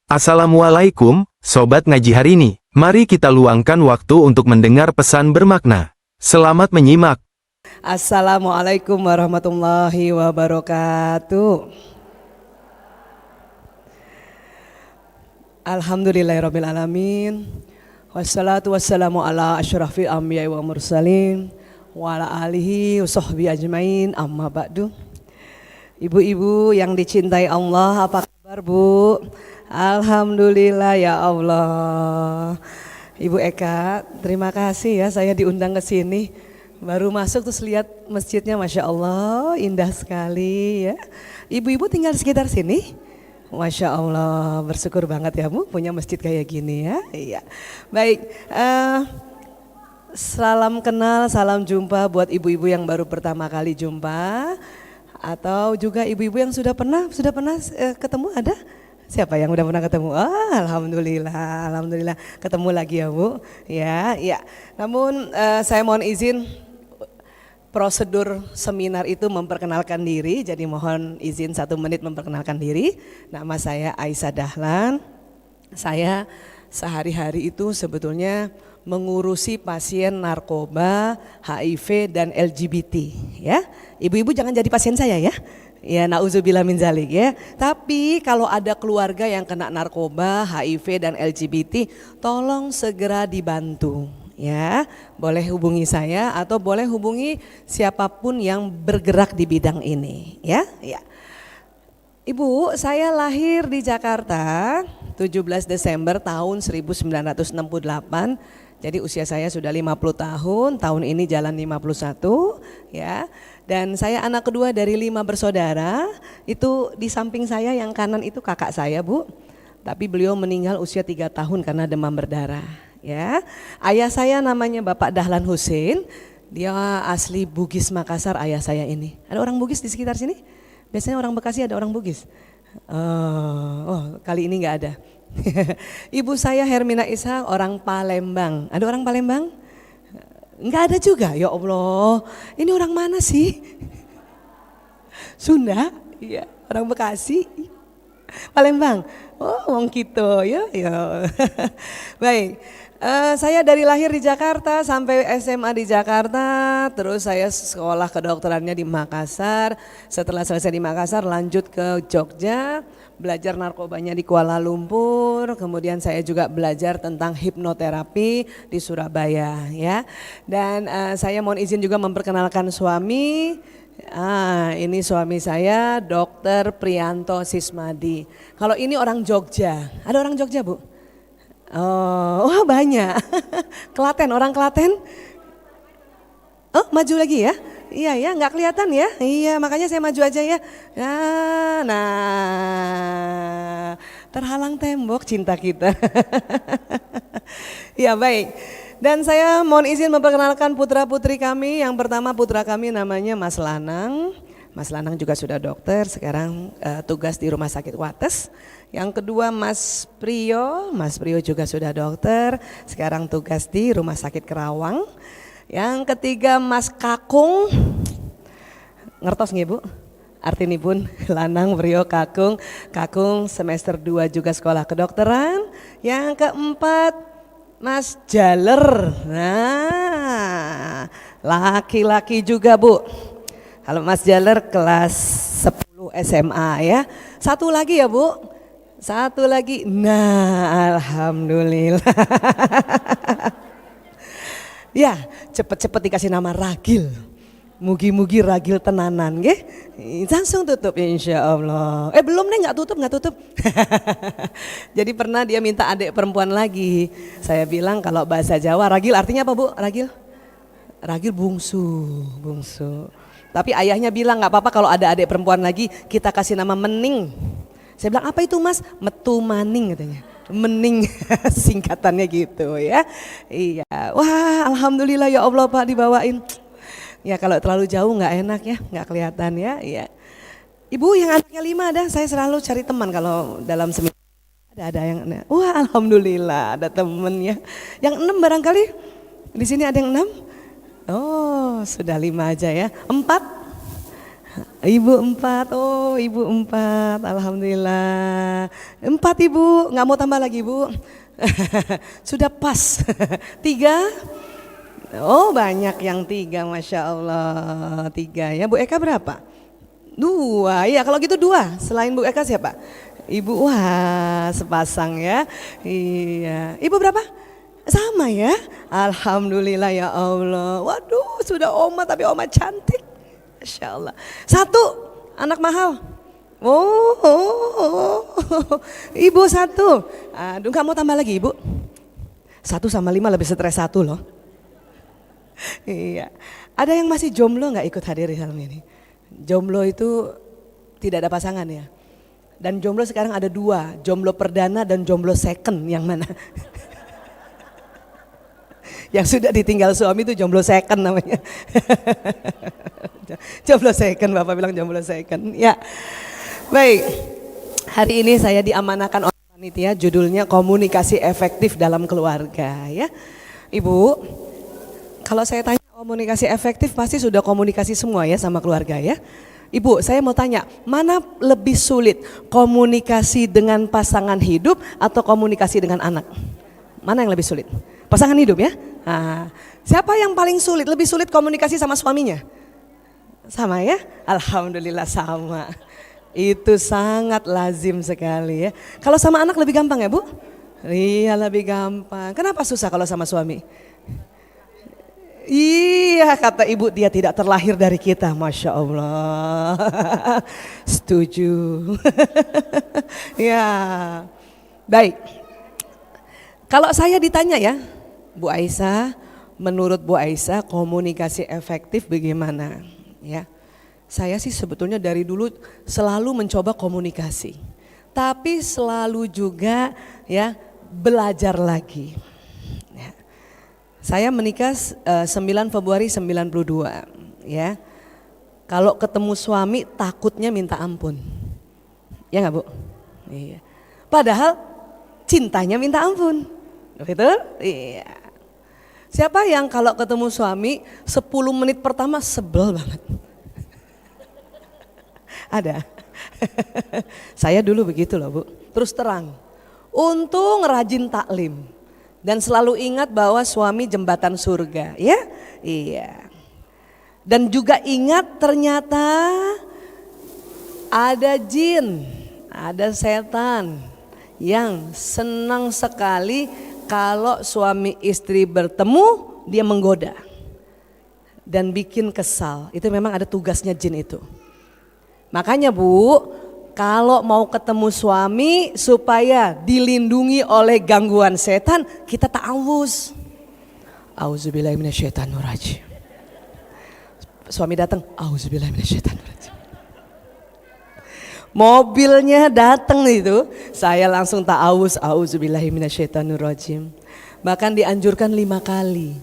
Assalamualaikum, Sobat Ngaji hari ini. Mari kita luangkan waktu untuk mendengar pesan bermakna. Selamat menyimak. Assalamualaikum warahmatullahi wabarakatuh. Alhamdulillahirrabbilalamin. Wassalatu wassalamu ala asyrafil anbiya wa mursalin wa ala alihi wa sahbihi ajmain, amma ba'du. Ibu-ibu yang dicintai Allah, apa kabar Bu? Alhamdulillah ya Allah. Ibu Eka, terima kasih ya saya diundang ke sini. Baru masuk terus lihat masjidnya, Masya Allah indah sekali ya. Ibu-ibu tinggal di sekitar sini? Masya Allah, bersyukur banget ya Bu punya masjid kayak gini ya. Iya. Baik, salam kenal, salam jumpa buat ibu-ibu yang baru pertama kali jumpa. Atau juga ibu-ibu yang sudah pernah ketemu ada? Siapa yang udah pernah ketemu? Alhamdulillah ketemu lagi ya Bu. Ya. Namun saya mohon izin, prosedur seminar itu memperkenalkan diri. Jadi mohon izin 1 menit memperkenalkan diri. Nama saya Aisyah Dahlan. Saya sehari-hari itu sebetulnya mengurusi pasien narkoba, HIV dan LGBT. Ya, ibu-ibu jangan jadi pasien saya ya. Ya, nauzubillah min zalik ya. Tapi kalau ada keluarga yang kena narkoba, HIV dan LGBT, tolong segera dibantu ya. Boleh hubungi saya atau boleh hubungi siapapun yang bergerak di bidang ini ya. Ibu, saya lahir di Jakarta 17 Desember tahun 1968. Jadi usia saya sudah 50 tahun ini jalan 51 ya. Dan saya anak kedua dari 5 bersaudara. Itu di samping saya yang kanan itu kakak saya Bu. Tapi beliau meninggal usia 3 tahun karena demam berdarah ya. Ayah saya namanya Bapak Dahlan Husin. Dia asli Bugis Makassar ayah saya ini. Ada orang Bugis di sekitar sini? Biasanya orang Bekasi ada orang Bugis. Kali ini nggak ada. Ibu saya Hermina Ishak orang Palembang. Ada orang Palembang? Enggak ada juga, ya Allah. Ini orang mana sih? Sunda? Iya, orang Bekasi. Palembang. Oh, wong gitu ya. Baik. Saya dari lahir di Jakarta sampai SMA di Jakarta, terus saya sekolah kedokterannya di Makassar. Setelah selesai di Makassar lanjut ke Jogja, belajar narkobanya di Kuala Lumpur, kemudian saya juga belajar tentang hipnoterapi di Surabaya ya. Dan saya mohon izin juga memperkenalkan suami. Ini suami saya Dr. Priyanto Sismadi. Kalau ini orang Jogja, ada orang Jogja Bu? Oh banyak. Klaten, orang Klaten? Oh maju lagi ya? Iya ya, nggak kelihatan ya? Iya, makanya saya maju aja ya. Nah, terhalang tembok cinta kita. Ya baik. Dan saya mohon izin memperkenalkan putra-putri kami. Yang pertama putra kami namanya Mas Lanang. Mas Lanang juga sudah dokter, sekarang tugas di Rumah Sakit Wates. Yang kedua Mas Priyo juga sudah dokter, sekarang tugas di Rumah Sakit Kerawang. Yang ketiga Mas Kakung, ngertos nggih Bu? Artinipun Lanang, Priyo, Kakung semester 2 juga sekolah kedokteran. Yang keempat Mas Jaler, nah laki-laki juga Bu. Kalau Mas Jaler kelas 10 SMA ya. Satu lagi ya Bu. Satu lagi, nah alhamdulillah. Ya cepet-cepet dikasih nama Ragil. Mugi-mugi Ragil tenanan nggih. Langsung tutup insya Allah. Belum nih nggak tutup. Jadi pernah dia minta adik perempuan lagi. Saya bilang kalau bahasa Jawa Ragil artinya apa Bu? Ragil bungsu. Tapi ayahnya bilang nggak apa-apa kalau ada adik perempuan lagi kita kasih nama Mening. Saya bilang apa itu Mas? Metu Maning katanya. Mening singkatannya gitu ya. Iya. Wah alhamdulillah ya Allah Pak dibawain. Ya kalau terlalu jauh nggak enak ya, nggak kelihatan ya. Iya. Ibu yang anaknya 5 ada, saya selalu cari teman kalau dalam seminar. Ada yang, wah alhamdulillah ada temennya. Yang 6 barangkali di sini ada yang 6. Oh sudah 5 aja ya. 4. Ibu 4, oh ibu 4, alhamdulillah. 4 ibu, nggak mau tambah lagi bu? Sudah pas. 3? Oh banyak yang 3, Masya Allah. 3 ya, Bu Eka berapa? 2, ya kalau gitu 2, selain Bu Eka siapa? Ibu, wah sepasang ya. Iya, ibu berapa? Sama ya, alhamdulillah ya Allah. Waduh sudah oma tapi oma cantik. Masya Allah. 1, anak mahal. Ibu 1. Aduh kamu tambah lagi ibu. 1 sama 5 lebih stres 1 loh. Iya. Ada yang masih jomblo nggak ikut hadir di film ini? Jomblo itu tidak ada pasangan ya. Dan jomblo sekarang ada 2, jomblo perdana dan jomblo second, yang mana? Yang sudah ditinggal suami itu jomblo second namanya. Jomblo second, Bapak bilang jomblo second. Ya, baik. Hari ini saya diamanahkan oleh panitia, judulnya komunikasi efektif dalam keluarga. Ya, Ibu, kalau saya tanya komunikasi efektif pasti sudah komunikasi semua ya sama keluarga ya. Ibu, saya mau tanya, mana lebih sulit, komunikasi dengan pasangan hidup atau komunikasi dengan anak? Mana yang lebih sulit? Pasangan hidup ya? Nah, siapa yang paling sulit, lebih sulit komunikasi sama suaminya? Sama ya? Alhamdulillah sama. Itu sangat lazim sekali ya. Kalau sama anak lebih gampang ya Bu? Iya lebih gampang. Kenapa susah kalau sama suami? Iya kata ibu, dia tidak terlahir dari kita, Masya Allah. Setuju. Ya, baik. Kalau saya ditanya ya, Bu Aisyah, menurut Bu Aisyah komunikasi efektif bagaimana? Ya, saya sih sebetulnya dari dulu selalu mencoba komunikasi, tapi selalu juga ya belajar lagi. Saya menikah 9 Februari 92 ya. Kalau ketemu suami takutnya minta ampun. Ya enggak Bu? Iya. Padahal cintanya minta ampun. Betul? Iya. Siapa yang kalau ketemu suami 10 menit pertama sebel banget? Ada. Saya dulu begitu loh Bu. Terus terang. Untung rajin taklim. Dan selalu ingat bahwa suami jembatan surga, ya? Iya. Dan juga ingat ternyata ada jin, ada setan yang senang sekali kalau suami istri bertemu dia menggoda dan bikin kesal. Itu memang ada tugasnya jin itu. Makanya Bu, kalau mau ketemu suami supaya dilindungi oleh gangguan setan, kita ta'awuz. Auzubillahiminasyaitanirrajim. Suami datang, auzubillahiminasyaitanirrajim. Mobilnya datang itu, saya langsung ta'awuz, auzubillahiminasyaitanirrajim. Bahkan dianjurkan 5 kali.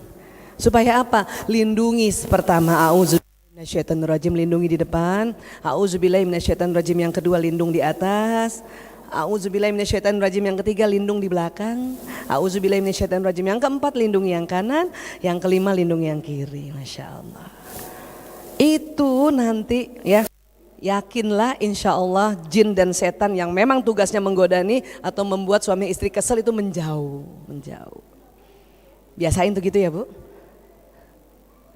Supaya apa? Lindungi pertama, auzubillahiminasyaitanirrajim, lindungi di depan. Auzubillahiminasyaitanirrajim yang kedua, lindung di atas. Auzubillahiminasyaitanirrajim yang ketiga, lindung di belakang. Auzubillahiminasyaitanirrajim yang keempat, lindungi yang kanan. Yang kelima, lindungi yang kiri. Masya Allah. Itu nanti ya, yakinlah insya Allah jin dan setan yang memang tugasnya menggodani atau membuat suami istri kesel itu menjauh. Biasain tuh gitu ya Bu.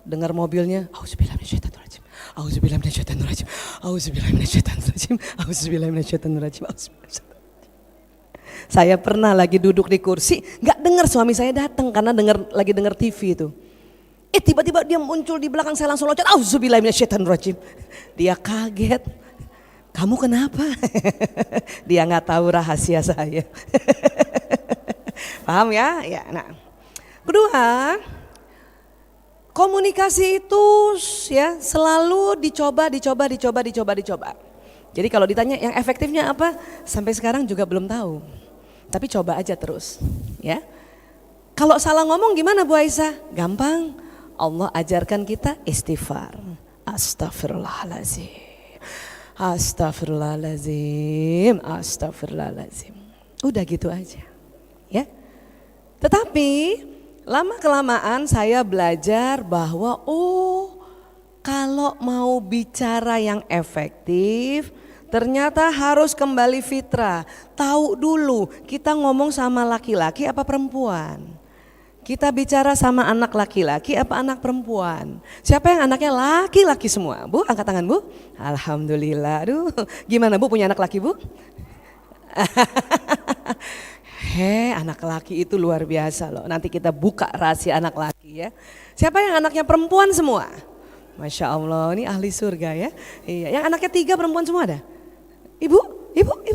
Dengar mobilnya, auzubillahiminasyaitanirrajim, auzubillahiminasyaitanirrajim, auzubillahiminasyaitanirrajim, auzubillahiminasyaitanirrajim. Saya pernah lagi duduk di kursi, nggak dengar suami saya datang karena lagi dengar TV itu. Tiba-tiba dia muncul di belakang saya, langsung loncat, auzubillahiminasyaitanirrajim. Dia kaget. Kamu kenapa? Dia nggak tahu rahasia saya. Paham ya? Ya. Nah, kedua, komunikasi itu ya selalu dicoba. Jadi kalau ditanya yang efektifnya apa, sampai sekarang juga belum tahu. Tapi coba aja terus, ya. Kalau salah ngomong gimana Bu Aisyah? Gampang. Allah ajarkan kita istighfar. Astagfirullahalazim. Astagfirullahalazim. Astagfirullahalazim. Udah gitu aja. Ya. Tetapi lama kelamaan saya belajar bahwa Kalau mau bicara yang efektif, ternyata harus kembali fitrah. Tahu dulu kita ngomong sama laki-laki apa perempuan. Kita bicara sama anak laki-laki apa anak perempuan. Siapa yang anaknya laki-laki semua? Bu, angkat tangan Bu. Alhamdulillah. Aduh, gimana Bu punya anak laki Bu? Anak laki itu luar biasa loh. Nanti kita buka rahasia anak laki ya. Siapa yang anaknya perempuan semua? Masya Allah, ini ahli surga ya. Iya, yang anaknya 3 perempuan semua ada? Ibu.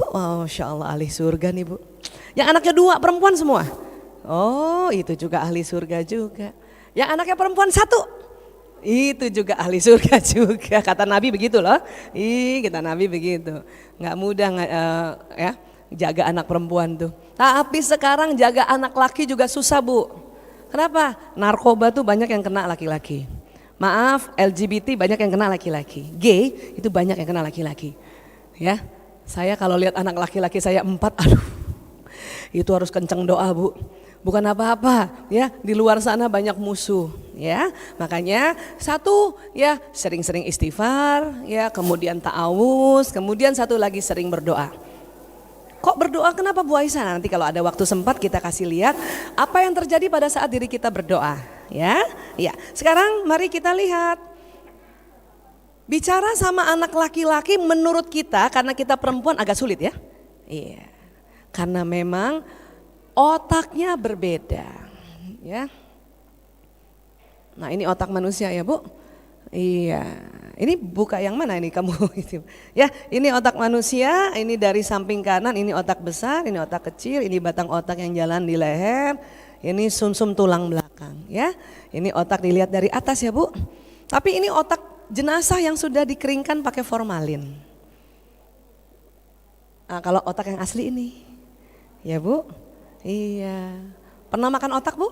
Oh, Masya Allah ahli surga nih Bu. Yang anaknya 2 perempuan semua? Oh, itu juga ahli surga juga. Yang anaknya perempuan 1? Itu juga ahli surga juga. Kata Nabi begitu loh. Kata Nabi begitu. Nggak mudah ya jaga anak perempuan tuh. Tapi sekarang jaga anak laki juga susah Bu. Kenapa? Narkoba tuh banyak yang kena laki-laki. Maaf, LGBT banyak yang kena laki-laki. Gay itu banyak yang kena laki-laki. Ya, saya kalau lihat anak laki-laki saya 4, aduh, itu harus kenceng doa Bu. Bukan apa-apa, ya di luar sana banyak musuh, ya. Makanya satu, ya sering-sering istighfar, ya kemudian ta'awuz, kemudian satu lagi sering berdoa. Kok berdoa kenapa Bu Aisyah? Nanti kalau ada waktu sempat kita kasih lihat apa yang terjadi pada saat diri kita berdoa. Ya, ya. Sekarang mari kita lihat. Bicara sama anak laki-laki menurut kita karena kita perempuan agak sulit ya. Iya. Karena memang otaknya berbeda, ya. Nah, ini otak manusia ya, Bu. Iya. Ini buka yang mana ini kamu? Ya, ini otak manusia, ini dari samping kanan, ini otak besar, ini otak kecil, ini batang otak yang jalan di leher. Ini sumsum tulang belakang ya. Ini otak dilihat dari atas ya Bu. Tapi ini otak jenazah yang sudah dikeringkan pakai formalin. Nah, kalau otak yang asli ini. Ya Bu. Iya. Pernah makan otak Bu?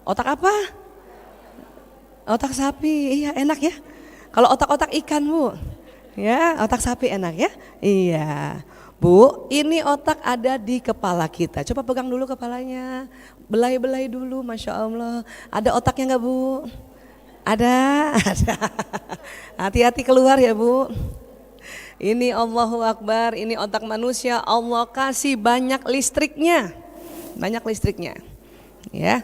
Otak apa? Otak sapi. Iya, enak ya. Kalau otak-otak ikan Bu. Ya, otak sapi enak ya. Iya. Bu, ini otak ada di kepala kita. Coba pegang dulu kepalanya, belai-belai dulu, Masya Allah. Ada otaknya nggak Bu? Ada. Hati-hati keluar ya Bu. Ini Allahu Akbar, ini otak manusia. Allah kasih banyak listriknya, ya.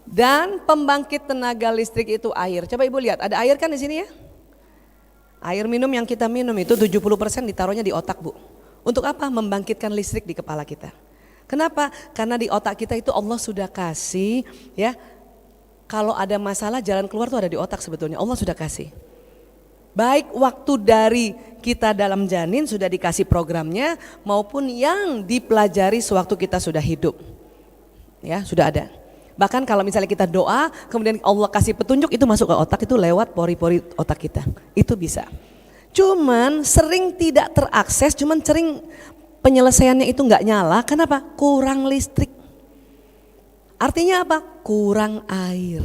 Dan pembangkit tenaga listrik itu air. Coba Ibu lihat, ada air kan di sini ya? Air minum yang kita minum itu 70% ditaruhnya di otak Bu. Untuk apa? Membangkitkan listrik di kepala kita. Kenapa? Karena di otak kita itu Allah sudah kasih ya. Kalau ada masalah jalan keluar tuh ada di otak sebetulnya. Allah sudah kasih. Baik waktu dari kita dalam janin sudah dikasih programnya maupun yang dipelajari sewaktu kita sudah hidup. Ya, sudah ada. Bahkan kalau misalnya kita doa, kemudian Allah kasih petunjuk itu masuk ke otak itu lewat pori-pori otak kita. Itu bisa. Cuman sering tidak terakses, cuman sering penyelesaiannya itu nggak nyala. Kenapa? Kurang listrik. Artinya apa? Kurang air.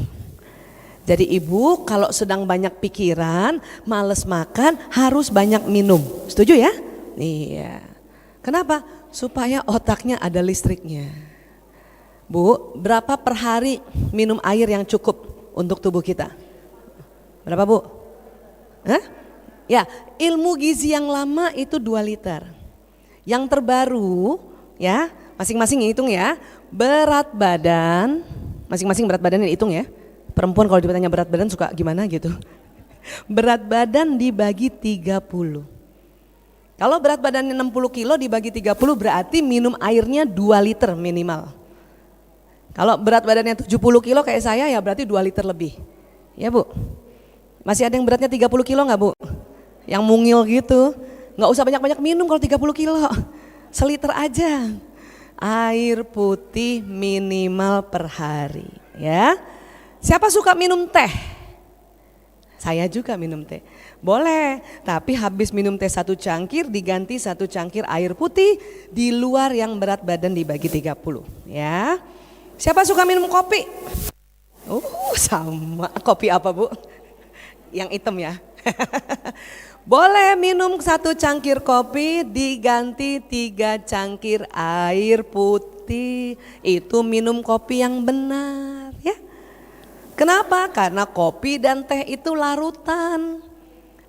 Jadi ibu kalau sedang banyak pikiran, males makan, harus banyak minum. Setuju ya? Iya. Kenapa? Supaya otaknya ada listriknya. Bu, berapa per hari minum air yang cukup untuk tubuh kita? Berapa Bu? Hah? Ya, ilmu gizi yang lama itu 2 liter. Yang terbaru ya, masing-masing hitung ya. Berat badan, masing-masing berat badannya dihitung ya. Perempuan kalau ditanya berat badan suka gimana gitu. Berat badan dibagi 30. Kalau berat badannya 60 kilo dibagi 30 berarti minum airnya 2 liter minimal. Kalau berat badannya 70 kilo kayak saya ya berarti 2 liter lebih. Ya Bu. Masih ada yang beratnya 30 kilo gak Bu? Yang mungil gitu. Gak usah banyak-banyak minum kalau 30 kilo. Seliter aja. Air putih minimal per hari. Ya. Siapa suka minum teh? Saya juga minum teh. Boleh, tapi habis minum teh 1 cangkir diganti 1 cangkir air putih di luar yang berat badan dibagi 30. Ya. Siapa suka minum kopi? Sama. Kopi apa Bu? Yang hitam ya. Boleh minum 1 cangkir kopi diganti 3 cangkir air putih. Itu minum kopi yang benar ya. Kenapa? Karena kopi dan teh itu larutan,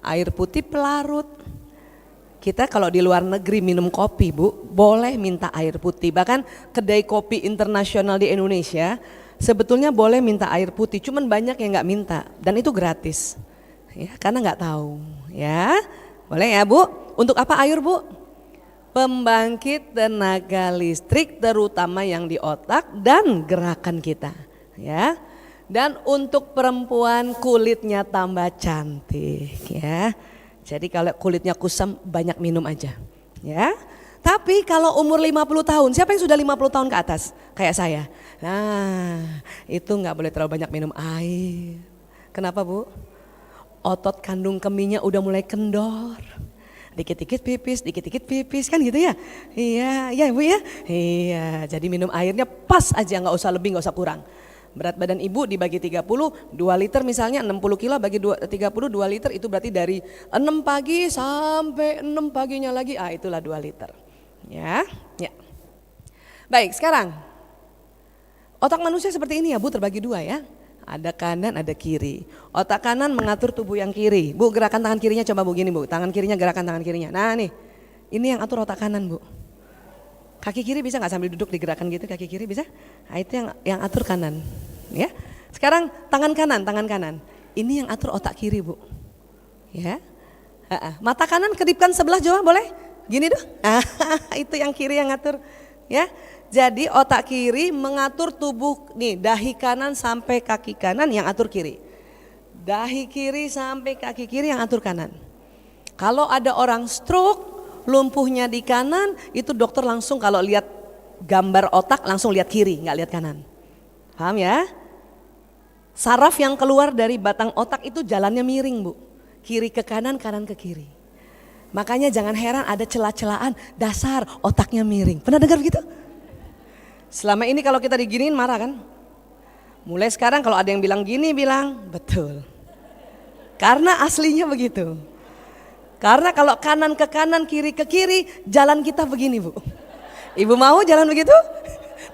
air putih pelarut. Kita kalau di luar negeri minum kopi Bu, boleh minta air putih. Bahkan kedai kopi internasional di Indonesia sebetulnya boleh minta air putih, cuman banyak yang nggak minta dan itu gratis, ya karena nggak tahu, ya boleh ya Bu. Untuk apa air Bu? Pembangkit tenaga listrik terutama yang di otak dan gerakan kita, ya. Dan untuk perempuan kulitnya tambah cantik, ya. Jadi kalau kulitnya kusam banyak minum aja, ya. Tapi kalau umur 50 tahun, siapa yang sudah 50 tahun ke atas? Kayak saya. Nah, itu nggak boleh terlalu banyak minum air. Kenapa Bu? Otot kandung kemihnya udah mulai kendor. Dikit-dikit pipis kan gitu ya? Iya, iya Bu ya? Iya, jadi minum airnya pas aja, nggak usah lebih, nggak usah kurang. Berat badan ibu dibagi 30, 2 liter misalnya 60 kilo bagi 30, 2 liter itu berarti dari 6 pagi sampai 6 paginya lagi, itulah 2 liter. Ya, ya. Baik, sekarang otak manusia seperti ini ya Bu, terbagi 2 ya. Ada kanan, ada kiri. Otak kanan mengatur tubuh yang kiri. Bu, gerakan tangan kirinya coba Bu, gini Bu. Tangan kirinya, gerakan tangan kirinya. Nah nih, ini yang atur otak kanan Bu. Kaki kiri bisa nggak sambil duduk digerakkan gitu, kaki kiri bisa? Nah, itu yang atur kanan, ya. Sekarang tangan kanan. Ini yang atur otak kiri Bu, ya. Mata kanan kedipkan sebelah coba boleh? Gini dong. Itu yang kiri yang ngatur, ya. Jadi otak kiri mengatur tubuh nih, dahi kanan sampai kaki kanan yang atur kiri. Dahi kiri sampai kaki kiri yang atur kanan. Kalau ada orang stroke, lumpuhnya di kanan, itu dokter langsung kalau lihat gambar otak langsung lihat kiri, nggak lihat kanan. Paham ya? Saraf yang keluar dari batang otak itu jalannya miring Bu. Kiri ke kanan, kanan ke kiri. Makanya jangan heran ada celah-celahan, dasar otaknya miring. Pernah dengar begitu? Selama ini kalau kita diginiin marah kan? Mulai sekarang kalau ada yang bilang gini, bilang betul. Karena aslinya begitu. Karena kalau kanan ke kanan, kiri ke kiri, jalan kita begini Bu. Ibu mau jalan begitu?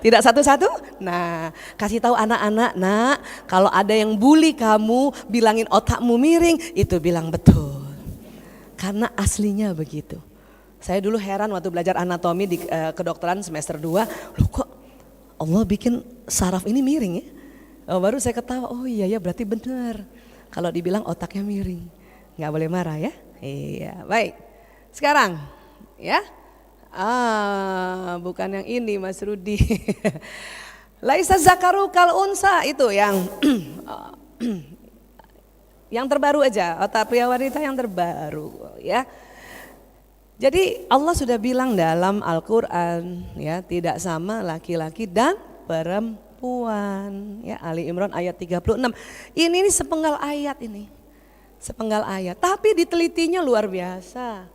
Tidak satu-satu? Nah, kasih tahu anak-anak, nak, kalau ada yang bully kamu, bilangin otakmu miring, itu bilang betul. Karena aslinya begitu. Saya dulu heran waktu belajar anatomi di kedokteran semester 2, loh kok Allah bikin saraf ini miring ya? Baru saya ketawa, oh iya ya berarti benar. Kalau dibilang otaknya miring, nggak boleh marah ya. Iya, baik. Sekarang, ya. Bukan yang ini Mas Rudi. Laisa zakaru kal unsa itu yang terbaru aja, otak pria wanita yang terbaru, ya. Jadi Allah sudah bilang dalam Al-Qur'an, ya, tidak sama laki-laki dan perempuan, ya. Ali Imran ayat 36. Ini sepenggal ayat ini. Sepenggal ayat, tapi ditelitinya luar biasa.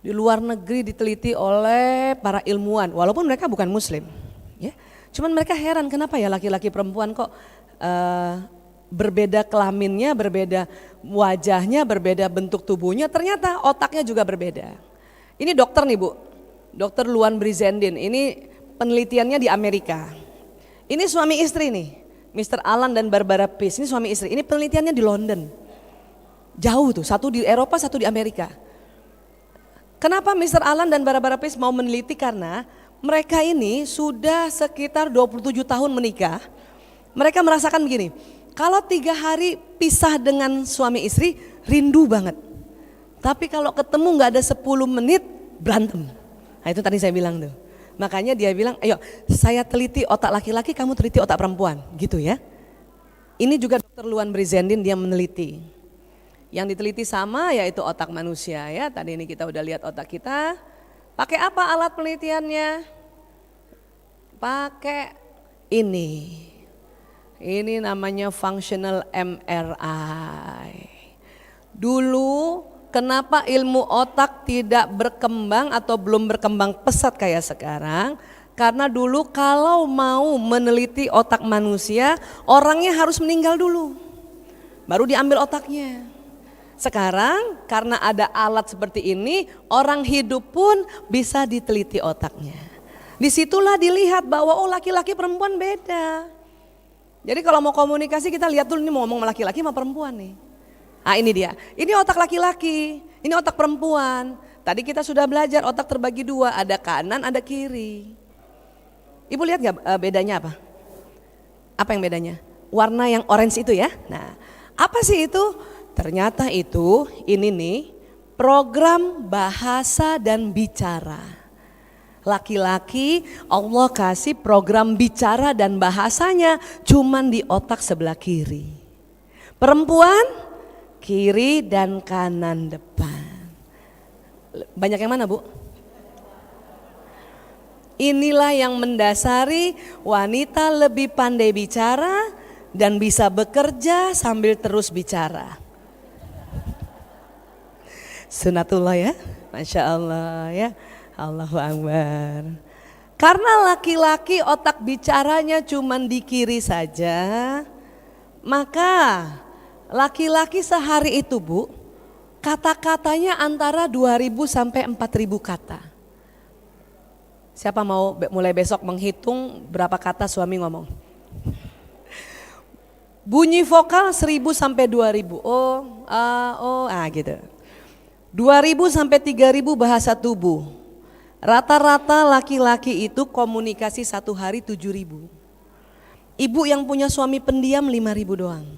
Di luar negeri diteliti oleh para ilmuwan, walaupun mereka bukan muslim, ya. Cuman mereka heran kenapa ya laki-laki perempuan kok berbeda kelaminnya, berbeda wajahnya, berbeda bentuk tubuhnya, ternyata otaknya juga berbeda. Ini dokter nih Bu, dokter Luan Brizendin, ini penelitiannya di Amerika. Ini suami istri nih, Mr. Alan dan Barbara Pease, ini suami istri, ini penelitiannya di London. Jauh tuh, satu di Eropa, satu di Amerika. Kenapa Mr. Alan dan Barbara Pease mau meneliti? Karena mereka ini sudah sekitar 27 tahun menikah. Mereka merasakan begini, kalau 3 hari pisah dengan suami istri, rindu banget. Tapi kalau ketemu gak ada 10 menit, berantem. Nah itu tadi saya bilang tuh. Makanya dia bilang, ayo saya teliti otak laki-laki, kamu teliti otak perempuan, gitu ya. Ini juga Dr. Luan Brizendin, dia meneliti. Yang diteliti sama yaitu otak manusia ya. Tadi ini kita udah lihat otak kita. Pakai apa alat penelitiannya? Pakai ini. Ini namanya functional MRI. Dulu kenapa ilmu otak tidak berkembang atau belum berkembang pesat kayak sekarang? Karena dulu kalau mau meneliti otak manusia, orangnya harus meninggal dulu. Baru diambil otaknya. Sekarang karena ada alat seperti ini, orang hidup pun bisa diteliti otaknya. Disitulah dilihat bahwa oh laki-laki perempuan beda. Jadi kalau mau komunikasi kita lihat dulu ini mau ngomong sama laki-laki sama perempuan nih. Ah ini dia, ini otak laki-laki, ini otak perempuan. Tadi kita sudah belajar otak terbagi dua, ada kanan ada kiri. Ibu lihat gak bedanya apa? Apa yang bedanya? Warna yang orange itu ya. Nah apa sih itu? Ternyata itu ini nih program bahasa dan bicara. Laki-laki Allah kasih program bicara dan bahasanya cuman di otak sebelah kiri. Perempuan kiri dan kanan depan. Banyak yang mana Bu? Inilah yang mendasari wanita lebih pandai bicara dan bisa bekerja sambil terus bicara. Sunatullah ya, Masya Allah ya, Allahu Akbar. Karena laki-laki otak bicaranya cuman di kiri saja, maka laki-laki sehari itu Bu, kata-katanya antara 2.000 sampai 4.000 kata. Siapa mau mulai besok menghitung berapa kata suami ngomong? Bunyi vokal 1.000 sampai 2.000. Gitu. 2.000 sampai 3.000 bahasa tubuh. Rata-rata laki-laki itu komunikasi satu hari 7.000. Ibu yang punya suami pendiam 5.000 doang.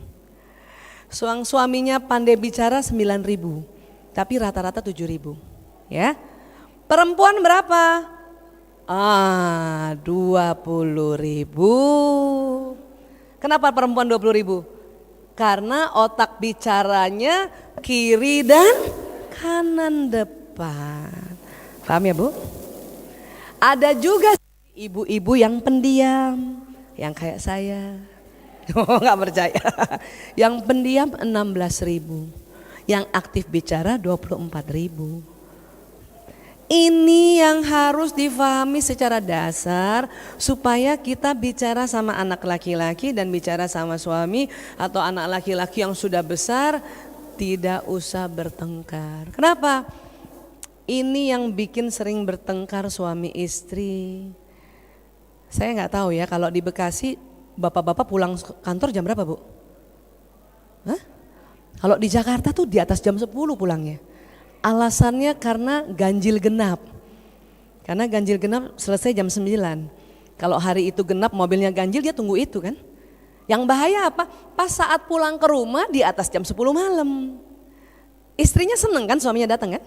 Suaminya pandai bicara 9.000, tapi rata-rata 7.000. Ya. Perempuan berapa? 20.000. Kenapa perempuan 20.000? Karena otak bicaranya kiri dan kanan depan. Paham ya Bu? Ada juga ibu-ibu yang pendiam, yang kayak saya. Nggak percaya. Yang pendiam 16.000, yang aktif bicara 24.000. Ini yang harus difahami secara dasar supaya kita bicara sama anak laki-laki dan bicara sama suami atau anak laki-laki yang sudah besar tidak usah bertengkar. Kenapa? Ini yang bikin sering bertengkar suami istri. Saya nggak tahu ya kalau di Bekasi bapak-bapak pulang kantor jam berapa Bu? Hah? Kalau di Jakarta tuh di atas jam 10 pulangnya. Alasannya karena ganjil genap. Karena ganjil genap selesai jam 9. Kalau hari itu genap mobilnya ganjil dia tunggu itu kan. Yang bahaya apa? Pas saat pulang ke rumah di atas jam 10 malam. Istrinya seneng kan suaminya datang kan?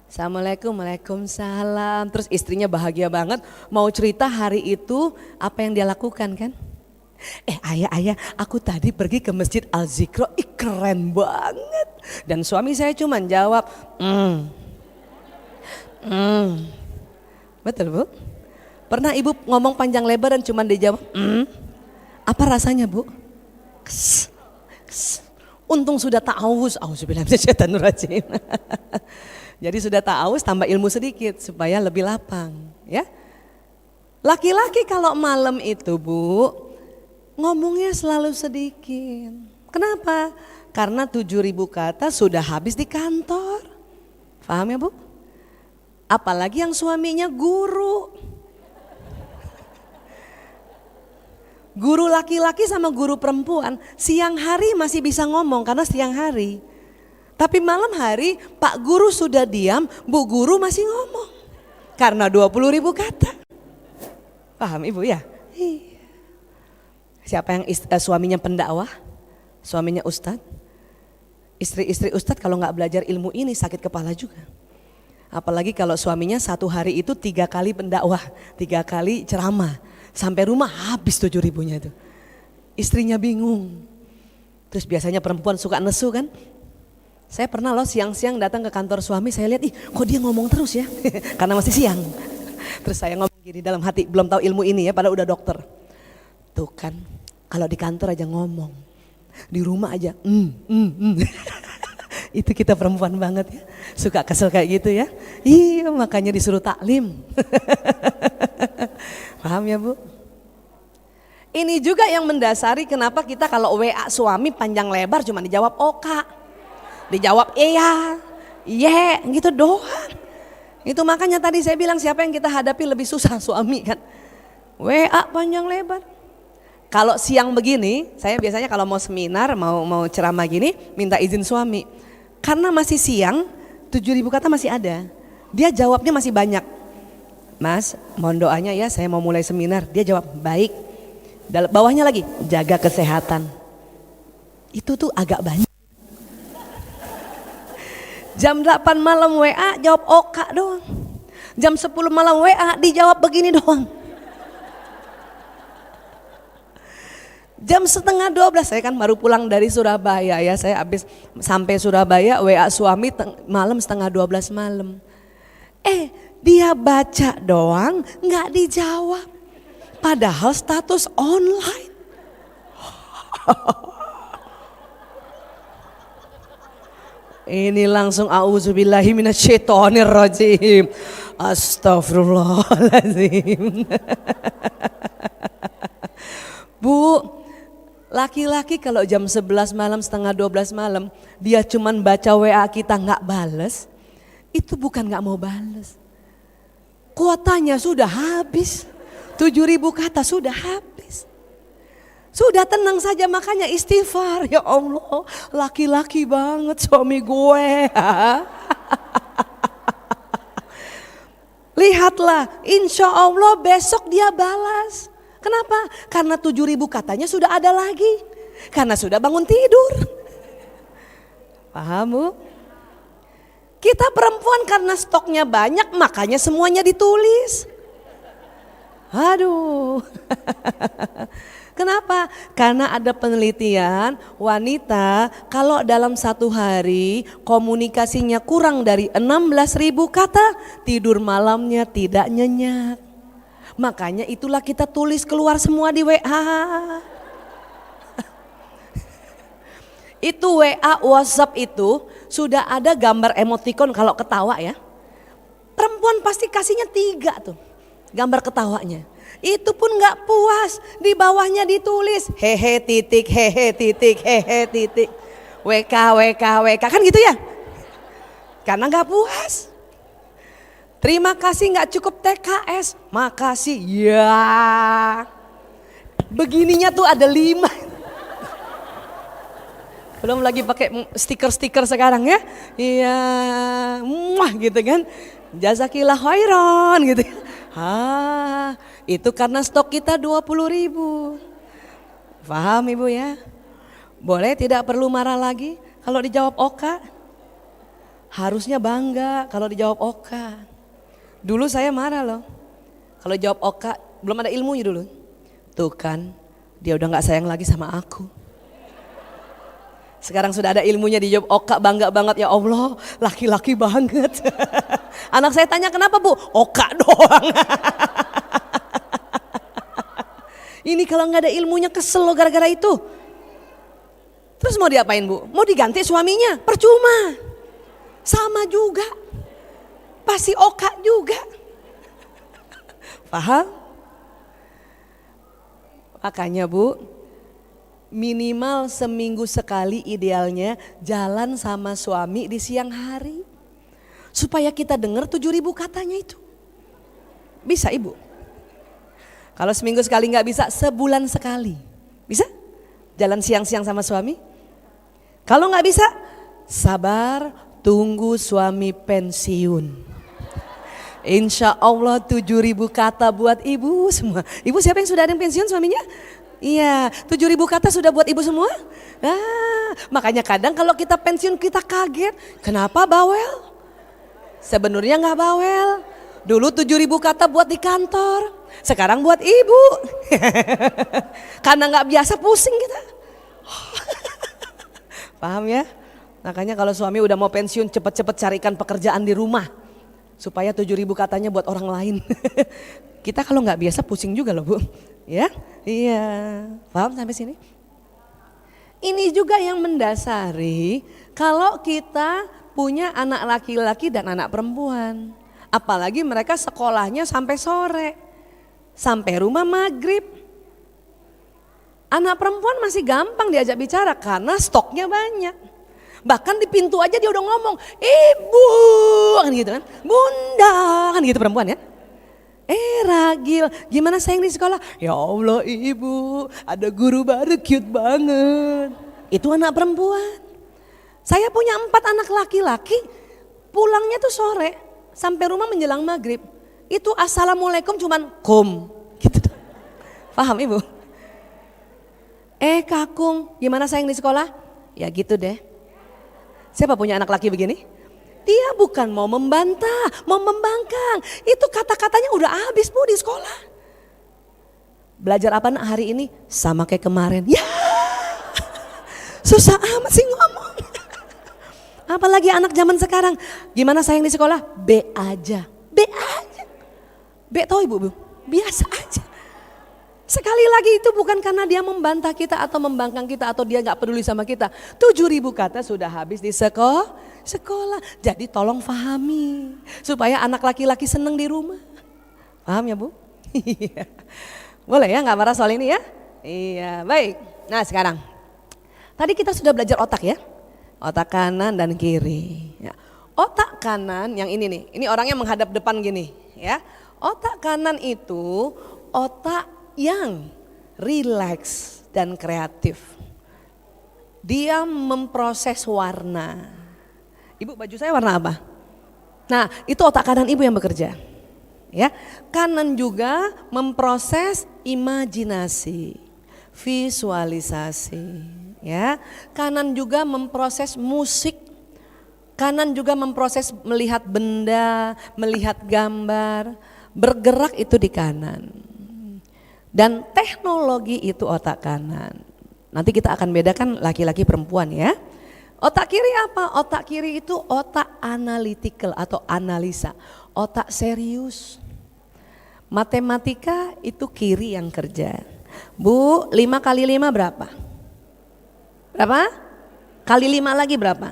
Assalamualaikum, waalaikumsalam. Terus istrinya bahagia banget mau cerita hari itu apa yang dia lakukan kan. Ayah, aku tadi pergi ke Masjid Al-Zikro, keren banget. Dan suami saya cuman jawab, Betul Bu? Pernah ibu ngomong panjang lebar dan cuman dijawab, Apa rasanya Bu? Kes. Untung sudah ta'awuz, auzubillahi minasyaitonir rajim. Jadi sudah ta'awuz tambah ilmu sedikit supaya lebih lapang ya. Laki-laki kalau malam itu Bu, ngomongnya selalu sedikit. Kenapa? Karena 7.000 kata sudah habis di kantor. Paham ya Bu? Apalagi yang suaminya guru. Guru laki-laki sama guru perempuan siang hari masih bisa ngomong karena siang hari. Tapi malam hari Pak Guru sudah diam, Bu Guru masih ngomong. Karena 20.000 kata. Paham Ibu ya? Iya. Siapa yang suaminya pendakwah? Suaminya ustadz? Istri-istri ustadz kalau nggak belajar ilmu ini sakit kepala juga. Apalagi kalau suaminya satu hari itu 3 kali pendakwah, 3 kali ceramah. Sampai rumah habis 7.000-nya itu. Istrinya bingung. Terus biasanya perempuan suka nesu kan? Saya pernah loh siang-siang datang ke kantor suami, saya lihat, kok dia ngomong terus ya? Karena masih siang. Terus saya ngomong gini dalam hati, belum tahu ilmu ini ya, padahal udah dokter. Tuh kan, kalau di kantor aja ngomong, di rumah aja, Itu kita perempuan banget ya, suka kesel kayak gitu ya. Iya makanya disuruh taklim. Paham ya Bu? Ini juga yang mendasari kenapa kita kalau WA suami panjang lebar cuma dijawab oka, dijawab iya, gitu doang. Itu makanya tadi saya bilang siapa yang kita hadapi lebih susah, suami kan. WA panjang lebar. Kalau siang begini, saya biasanya kalau mau seminar, mau ceramah gini, minta izin suami. Karena masih siang, 7.000 kata masih ada. Dia jawabnya masih banyak. Mas, mohon doanya ya, saya mau mulai seminar. Dia jawab, baik. Bawahnya lagi, jaga kesehatan. Itu tuh agak banyak. Jam 8 malam WA jawab oka doang. Jam 10 malam WA dijawab begini doang. Jam setengah 12, saya kan baru pulang dari Surabaya ya. Saya habis sampai Surabaya WA suami malam setengah 12 malam. Dia baca doang gak dijawab. Padahal status online. Ini langsung auzubillahi minasyaitonirrajim. Astagfirullahaladzim. Bu, laki-laki kalau jam 11 malam, setengah 12 malam, dia cuman baca WA kita gak bales, itu bukan gak mau bales. Kuotanya sudah habis, 7.000 kata sudah habis. Sudah tenang saja, makanya istighfar. Ya Allah, laki-laki banget suami gue. Lihatlah, insya Allah besok dia balas. Kenapa? Karena 7.000 katanya sudah ada lagi. Karena sudah bangun tidur. Paham Bu? Kita perempuan karena stoknya banyak, makanya semuanya ditulis. Aduh. Kenapa? Karena ada penelitian wanita kalau dalam satu hari komunikasinya kurang dari 16.000 kata, tidur malamnya tidak nyenyak. Makanya itulah kita tulis keluar semua di WA. Itu WA, WhatsApp itu sudah ada gambar emoticon kalau ketawa ya. Perempuan pasti kasihnya 3 tuh gambar ketawanya. Itu pun gak puas, di bawahnya ditulis hehe titik, hehe titik, hehe titik, WK, WK, WK, kan gitu ya. Karena gak puas. Terima kasih gak cukup TKS, makasih ya. Begininya tuh ada 5. Belum lagi pakai stiker-stiker sekarang ya. Iya, muah gitu kan. Jazakillah khairan gitu. Itu karena stok kita 20.000. Paham Ibu ya? Boleh tidak perlu marah lagi kalau dijawab oka. Harusnya bangga kalau dijawab oka. Dulu saya marah loh. Kalau jawab oka, belum ada ilmunya dulu. Tuh kan, dia udah gak sayang lagi sama aku. Sekarang sudah ada ilmunya, dijawab oka, bangga banget. Ya Allah, laki-laki banget. Anak saya tanya kenapa Bu? Oka doang. Ini kalau nggak ada ilmunya kesel loh gara-gara itu. Terus mau diapain Bu? Mau diganti suaminya? Percuma. Sama juga. Pasti oka juga. Paham? Makanya Bu, minimal seminggu sekali idealnya jalan sama suami di siang hari. Supaya kita dengar 7.000 katanya itu. Bisa Ibu? Kalau seminggu sekali nggak bisa, sebulan sekali. Bisa? Jalan siang-siang sama suami? Kalau nggak bisa, sabar, tunggu suami pensiun. Insya Allah 7.000 kata buat Ibu semua. Ibu siapa yang sudah ada yang pensiun suaminya? Iya, 7.000 kata sudah buat Ibu semua? Makanya kadang kalau kita pensiun kita kaget. Kenapa bawel? Sebenarnya nggak bawel. Dulu 7.000 kata buat di kantor, sekarang buat Ibu. Karena nggak biasa pusing kita. Paham ya? Makanya kalau suami udah mau pensiun cepet-cepet carikan pekerjaan di rumah. Supaya 7.000 katanya buat orang lain. Kita kalau nggak biasa pusing juga loh Bu. Ya? Iya. Paham sampai sini? Ini juga yang mendasari kalau kita punya anak laki-laki dan anak perempuan. Apalagi mereka sekolahnya sampai sore, sampai rumah maghrib. Anak perempuan masih gampang diajak bicara karena stoknya banyak. Bahkan di pintu aja dia udah ngomong, ibu, kan gitu kan, bunda, kan gitu perempuan ya. Ragil, gimana sayang di sekolah? Ya Allah ibu, ada guru baru cute banget. Itu anak perempuan. Saya punya 4 anak laki-laki, pulangnya tuh sore, sampai rumah menjelang maghrib. Itu assalamualaikum cuman kum, gitu. Paham ibu? Kakung, gimana sayang di sekolah? Ya gitu deh. Siapa punya anak laki begini? Dia bukan mau membantah, mau membangkang. Itu kata-katanya udah habis bu di sekolah. Belajar apa nak hari ini? Sama kayak kemarin. Ya, susah amat sih ngomong. Apalagi anak zaman sekarang. Gimana sayang di sekolah? B aja. B aja. B tahu ibu, bu? Biasa aja. Sekali lagi itu bukan karena dia membantah kita atau membangkang kita atau dia gak peduli sama kita. 7.000 kata sudah habis di sekolah. Jadi tolong pahami supaya anak laki-laki seneng di rumah. Paham ya bu? Boleh ya gak marah soal ini ya? Iya baik. Nah sekarang tadi kita sudah belajar otak ya. Otak kanan dan kiri. Ya. Otak kanan yang ini nih. Ini orangnya menghadap depan gini ya. Otak kanan itu otak yang rileks dan kreatif. Dia memproses warna. Ibu baju saya warna apa? Nah itu otak kanan ibu yang bekerja. Ya, kanan juga memproses imajinasi, visualisasi. Ya, kanan juga memproses musik. Kanan juga memproses melihat benda, melihat gambar. Bergerak itu di kanan. Dan teknologi itu otak kanan. Nanti kita akan bedakan laki-laki perempuan ya. Otak kiri apa? Otak kiri itu otak analytical atau analisa. Otak serius. Matematika itu kiri yang kerja. Bu, 5 kali 5 berapa? Berapa? Kali 5 lagi berapa?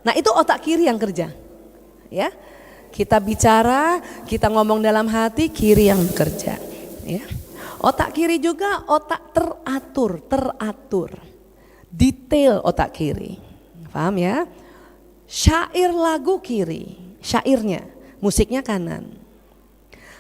Nah itu otak kiri yang kerja. Ya, kita bicara, kita ngomong dalam hati, kiri yang bekerja. Ya. Otak kiri juga otak teratur. Detail otak kiri. Paham ya? Syair lagu kiri, syairnya, musiknya kanan.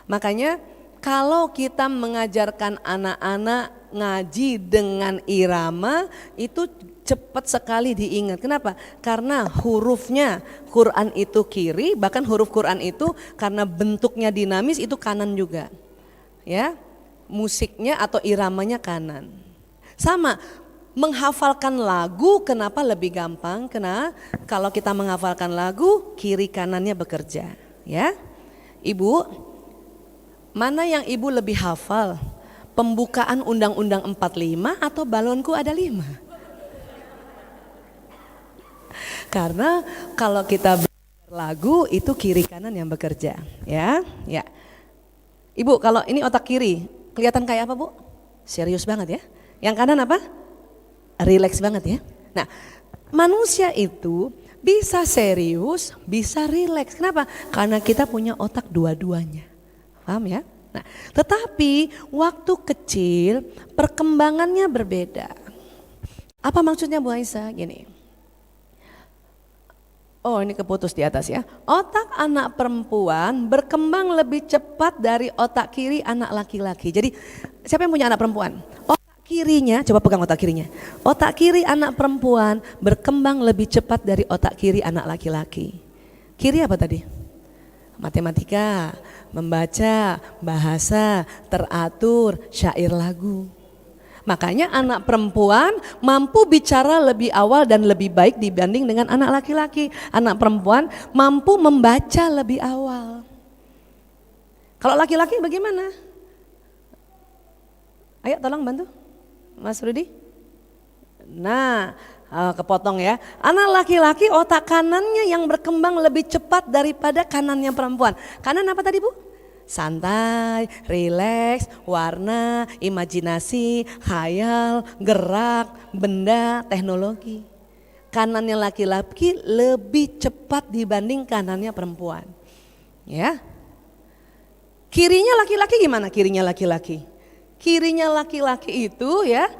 Makanya kalau kita mengajarkan anak-anak ngaji dengan irama itu cepat sekali diingat. Kenapa? Karena hurufnya Quran itu kiri, bahkan huruf Quran itu karena bentuknya dinamis itu kanan juga. Ya, musiknya atau iramanya kanan. Sama. Menghafalkan lagu kenapa lebih gampang? Karena kalau kita menghafalkan lagu kiri kanannya bekerja, ya. Ibu, mana yang ibu lebih hafal? Pembukaan Undang-Undang 45 atau balonku ada 5? Karena kalau kita belajar lagu itu kiri kanan yang bekerja, ya. Ya. Ibu, kalau ini otak kiri, kelihatan kayak apa, Bu? Serius banget ya. Yang kanan apa? Rileks banget ya. Nah, manusia itu bisa serius, bisa rileks. Kenapa? Karena kita punya otak dua-duanya. Paham ya? Nah, tetapi waktu kecil perkembangannya berbeda. Apa maksudnya Bu Aisyah? Gini. Oh, ini keputus di atas ya. Otak anak perempuan berkembang lebih cepat dari otak kiri anak laki-laki. Jadi, siapa yang punya anak perempuan? Kirinya, coba pegang otak kirinya. Otak kiri anak perempuan berkembang lebih cepat dari otak kiri anak laki-laki. Kiri apa tadi? Matematika, membaca, bahasa, teratur, syair lagu. Makanya anak perempuan mampu bicara lebih awal dan lebih baik dibanding dengan anak laki-laki. Anak perempuan mampu membaca lebih awal. Kalau laki-laki bagaimana? Ayo tolong bantu. Mas Rudi. Nah, kepotong ya. Anak laki-laki otak kanannya yang berkembang lebih cepat daripada kanannya perempuan. Kanan apa tadi Bu? Santai, rileks, warna, imajinasi, khayal, gerak, benda, teknologi. Kanannya laki-laki lebih cepat dibanding kanannya perempuan. Ya. Kirinya laki-laki gimana? Kirinya laki-laki. Kirinya laki-laki itu ya,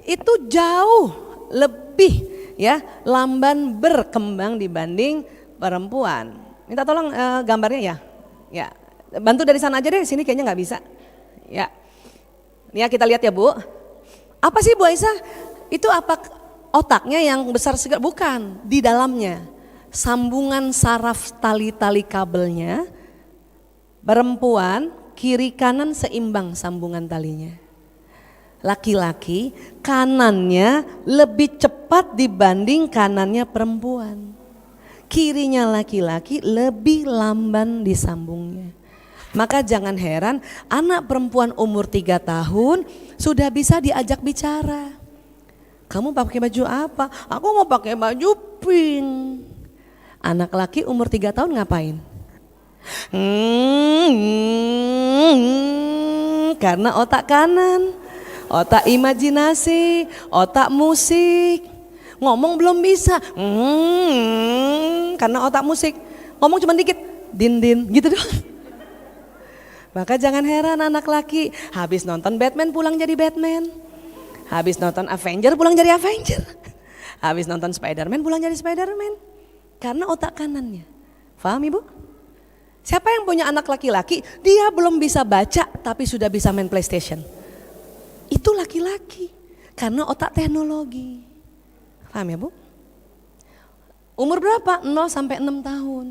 itu jauh lebih ya lamban berkembang dibanding perempuan. Minta tolong gambarnya ya. Ya, Bantu dari sana aja deh, sini kayaknya nggak bisa. Ya, nih ya kita lihat ya Bu. Apa sih Bu Aisyah? Itu apa otaknya yang besar segala? Bukan, di dalamnya. Sambungan saraf tali-tali kabelnya, perempuan kiri kanan seimbang sambungan talinya. Laki-laki kanannya lebih cepat dibanding kanannya perempuan. Kirinya laki-laki lebih lamban disambungnya. Maka jangan heran anak perempuan umur 3 tahun sudah bisa diajak bicara. Kamu pakai baju apa? Aku mau pakai baju pink. Anak laki umur 3 tahun ngapain? Karena otak kanan, otak imajinasi, otak musik. Ngomong belum bisa, karena otak musik. Ngomong cuma dikit, din gitu doang. Maka jangan heran anak laki habis nonton Batman pulang jadi Batman. Habis nonton Avenger pulang jadi Avenger. Habis nonton Spider-Man pulang jadi Spider-Man. Karena otak kanannya. Paham Ibu? Siapa yang punya anak laki-laki, dia belum bisa baca tapi sudah bisa main PlayStation. Itu laki-laki. Karena otak teknologi. Paham ya Bu? Umur berapa? 0 sampai 6 tahun.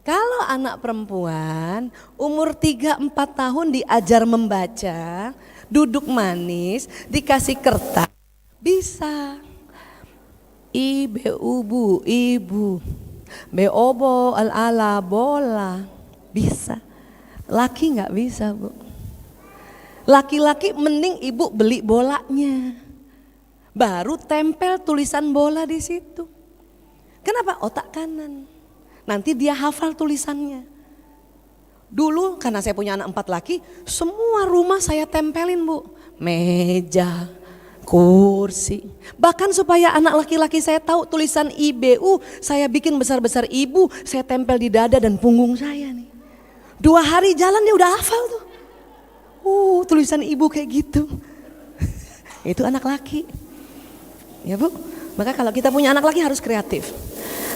Kalau anak perempuan umur 3-4 tahun diajar membaca, duduk manis, dikasih kertas, bisa. Ibu, ibu, beobo, ala bola, bisa. Laki nggak bisa Bu. Laki-laki mending ibu beli bolanya, baru tempel tulisan bola di situ. Kenapa? Otak kanan. Nanti dia hafal tulisannya. Dulu karena saya punya anak 4 laki, semua rumah saya tempelin Bu. Meja, kursi. Bahkan supaya anak laki-laki saya tahu tulisan IBU, saya bikin besar-besar ibu, saya tempel di dada dan punggung saya nih. 2 hari jalan dia udah hafal tuh. Tulisan ibu kayak gitu. Itu anak laki. Ya Bu, maka kalau kita punya anak laki harus kreatif.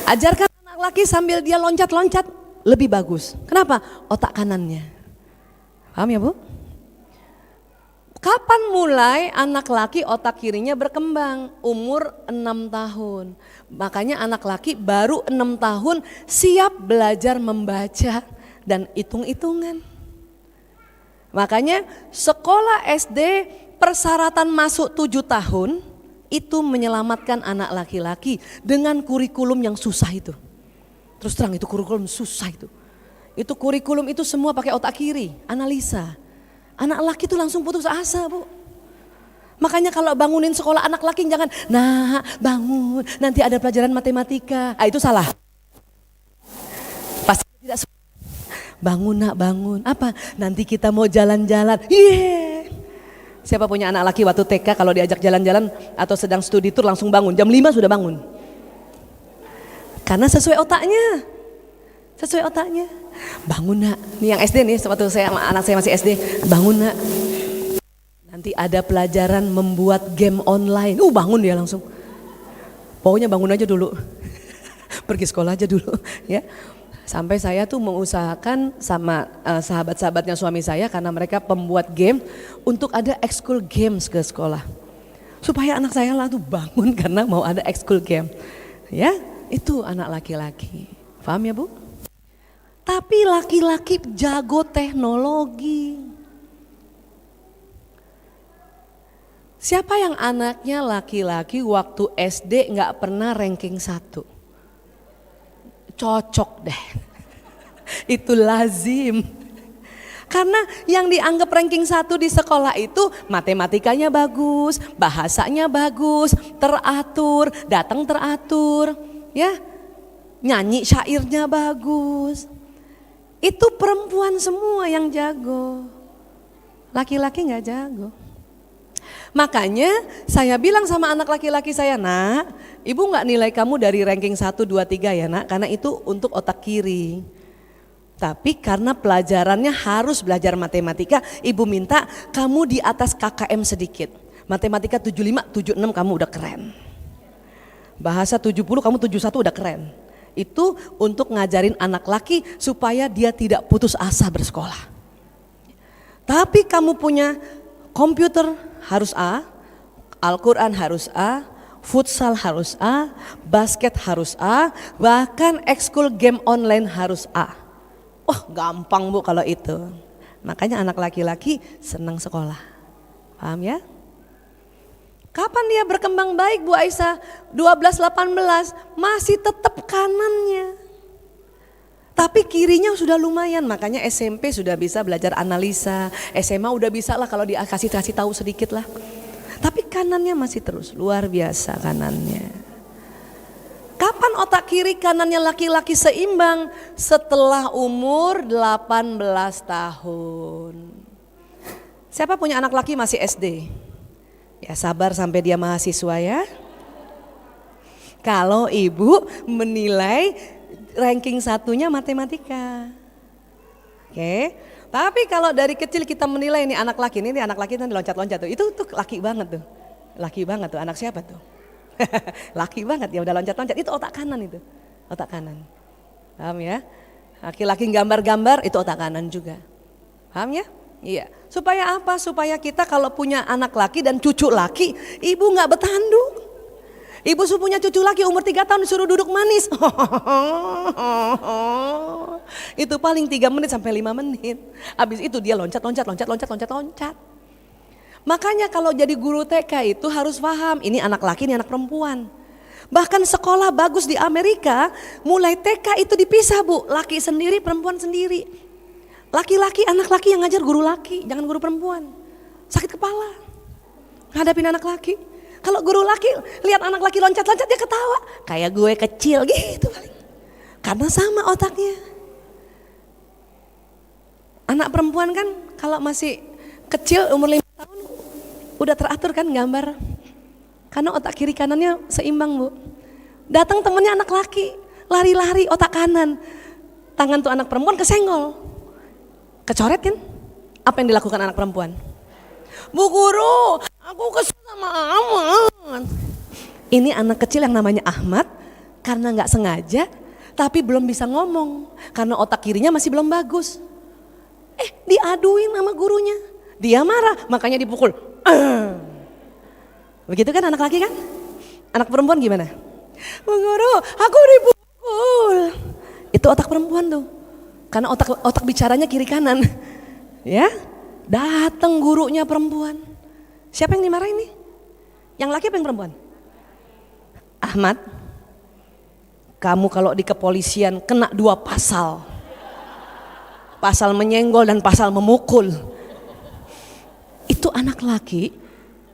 Ajarkan anak laki sambil dia loncat-loncat lebih bagus. Kenapa? Otak kanannya. Paham ya Bu? Kapan mulai anak laki otak kirinya berkembang? Umur 6 tahun. Makanya anak laki baru 6 tahun siap belajar membaca dan hitung-hitungan. Makanya sekolah SD persyaratan masuk 7 tahun itu menyelamatkan anak laki-laki dengan kurikulum yang susah itu. Terus terang itu kurikulum susah itu. Itu kurikulum itu semua pakai otak kiri, analisa. Anak laki itu langsung putus asa Bu. Makanya kalau bangunin sekolah anak laki jangan, nah bangun nanti ada pelajaran matematika. Itu salah. Pasti tidak suka. Bangun nak bangun, apa? Nanti kita mau jalan-jalan, Siapa punya anak laki waktu TK kalau diajak jalan-jalan atau sedang studi tour langsung bangun, jam 5 sudah bangun. Karena sesuai otaknya. Sesuai otaknya. Bangun nak, nih yang SD nih, waktu anak saya masih SD, bangun nak. Nanti ada pelajaran membuat game online, bangun dia langsung. Pokoknya bangun aja dulu, pergi sekolah aja dulu ya. Sampai saya tuh mengusahakan sama sahabat-sahabatnya suami saya karena mereka pembuat game untuk ada ekskul games ke sekolah. Supaya anak saya lah tuh bangun karena mau ada ekskul game. Ya, itu anak laki-laki. Paham ya Bu? Tapi laki-laki jago teknologi. Siapa yang anaknya laki-laki waktu SD nggak pernah ranking 1? Cocok deh. Itu lazim. Karena yang dianggap ranking 1 di sekolah itu matematikanya bagus, bahasanya bagus, teratur, datang teratur, ya. Nyanyi syairnya bagus. Itu perempuan semua yang jago. Laki-laki nggak jago. Makanya saya bilang sama anak laki-laki saya, nak, ibu nggak nilai kamu dari ranking 1, 2, 3 ya nak, karena itu untuk otak kiri. Tapi karena pelajarannya harus belajar matematika, ibu minta kamu di atas KKM sedikit. Matematika 75, 76 kamu udah keren. Bahasa 70 kamu 71 udah keren. Itu untuk ngajarin anak laki supaya dia tidak putus asa bersekolah. Tapi kamu punya komputer harus A, Al-Quran harus A, futsal harus A, basket harus A, bahkan ekskul game online harus A. Oh gampang Bu kalau itu. Makanya anak laki-laki senang sekolah. Paham ya? Kapan dia berkembang baik Bu Aisyah? 12-18 masih tetap kanannya. Tapi kirinya sudah lumayan, makanya SMP sudah bisa belajar analisa, SMA udah bisa lah kalau kasih tahu sedikit lah. Tapi kanannya masih terus, luar biasa kanannya. Kapan otak kiri kanannya laki-laki seimbang? Setelah umur 18 tahun. Siapa punya anak laki masih SD? Ya sabar sampai dia mahasiswa ya. Kalau ibu menilai ranking satunya matematika. Oke. Tapi kalau dari kecil kita menilai ini anak laki, ini anak laki nanti loncat-loncat tuh. Itu tuh laki banget tuh. Laki banget tuh, anak siapa tuh? Laki banget ya udah loncat-loncat, itu otak kanan itu. Otak kanan. Paham ya? Laki-laki gambar-gambar itu otak kanan juga. Paham ya? Iya. Supaya apa? Supaya kita kalau punya anak laki dan cucu laki, ibu gak bertanduk. Ibu punya cucu laki umur 3 tahun disuruh duduk manis. Itu paling 3 menit sampai 5 menit. Habis itu dia loncat. Makanya kalau jadi guru TK itu harus paham, ini anak laki, ini anak perempuan. Bahkan sekolah bagus di Amerika, mulai TK itu dipisah Bu, laki sendiri, perempuan sendiri. Laki-laki, anak laki yang ngajar guru laki, jangan guru perempuan. Sakit kepala, ngadapin anak laki. Kalau guru laki lihat anak laki loncat-loncat dia ketawa, kayak gue kecil gitu kali. Karena sama otaknya. Anak perempuan kan kalau masih kecil umur 5 tahun udah teratur kan gambar. Karena otak kiri kanannya seimbang Bu. Datang temennya anak laki, lari-lari otak kanan. Tangan tuh anak perempuan kesenggol. Kecoret kan? Apa yang dilakukan anak perempuan? Bu guru, aku kesel sama Ahmad. Ini anak kecil yang namanya Ahmad karena nggak sengaja tapi belum bisa ngomong karena otak kirinya masih belum bagus. Diaduin sama gurunya, dia marah makanya dipukul. Begitu kan anak laki kan? Anak perempuan gimana? Bu guru, aku dipukul. Itu otak perempuan tuh, karena otak bicaranya kiri kanan. Ya, datang gurunya perempuan. Siapa yang dimarahin nih? Yang laki apa yang perempuan? Ahmad, kamu kalau di kepolisian kena 2 pasal. Pasal menyenggol dan pasal memukul. Itu anak laki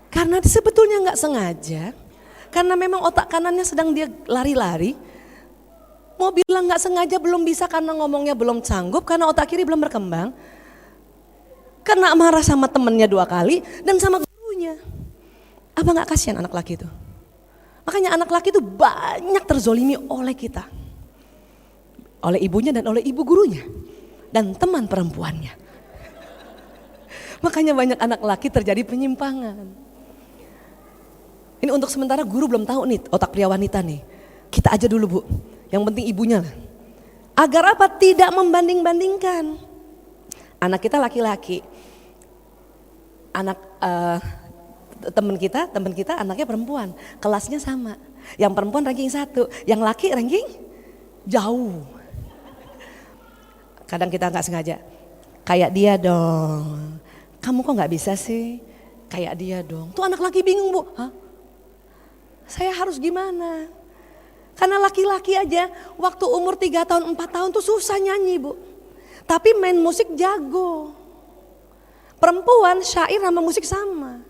karena sebetulnya nggak sengaja. Karena memang otak kanannya sedang dia lari-lari. Mau bilang nggak sengaja belum bisa karena ngomongnya belum sanggup. Karena otak kiri belum berkembang. Kena marah sama temennya 2 kali dan sama gurunya. Apa nggak kasihan anak laki itu? Makanya anak laki itu banyak terzolimi oleh kita. Oleh ibunya dan oleh ibu gurunya. Dan teman perempuannya. Makanya banyak anak laki terjadi penyimpangan. Ini untuk sementara guru belum tahu nih otak pria wanita nih. Kita aja dulu Bu, yang penting ibunya lah. Agar apa? Tidak membanding-bandingkan. Anak kita laki-laki. Anak teman kita anaknya perempuan, kelasnya sama. Yang perempuan ranking 1, yang laki ranking jauh. Kadang kita nggak sengaja, kayak dia dong. Kamu kok nggak bisa sih? Kayak dia dong. Tuh anak laki bingung Bu. Hah? Saya harus gimana? Karena laki-laki aja waktu umur 3 tahun 4 tahun tuh susah nyanyi Bu. Tapi main musik jago. Perempuan syair sama musik sama.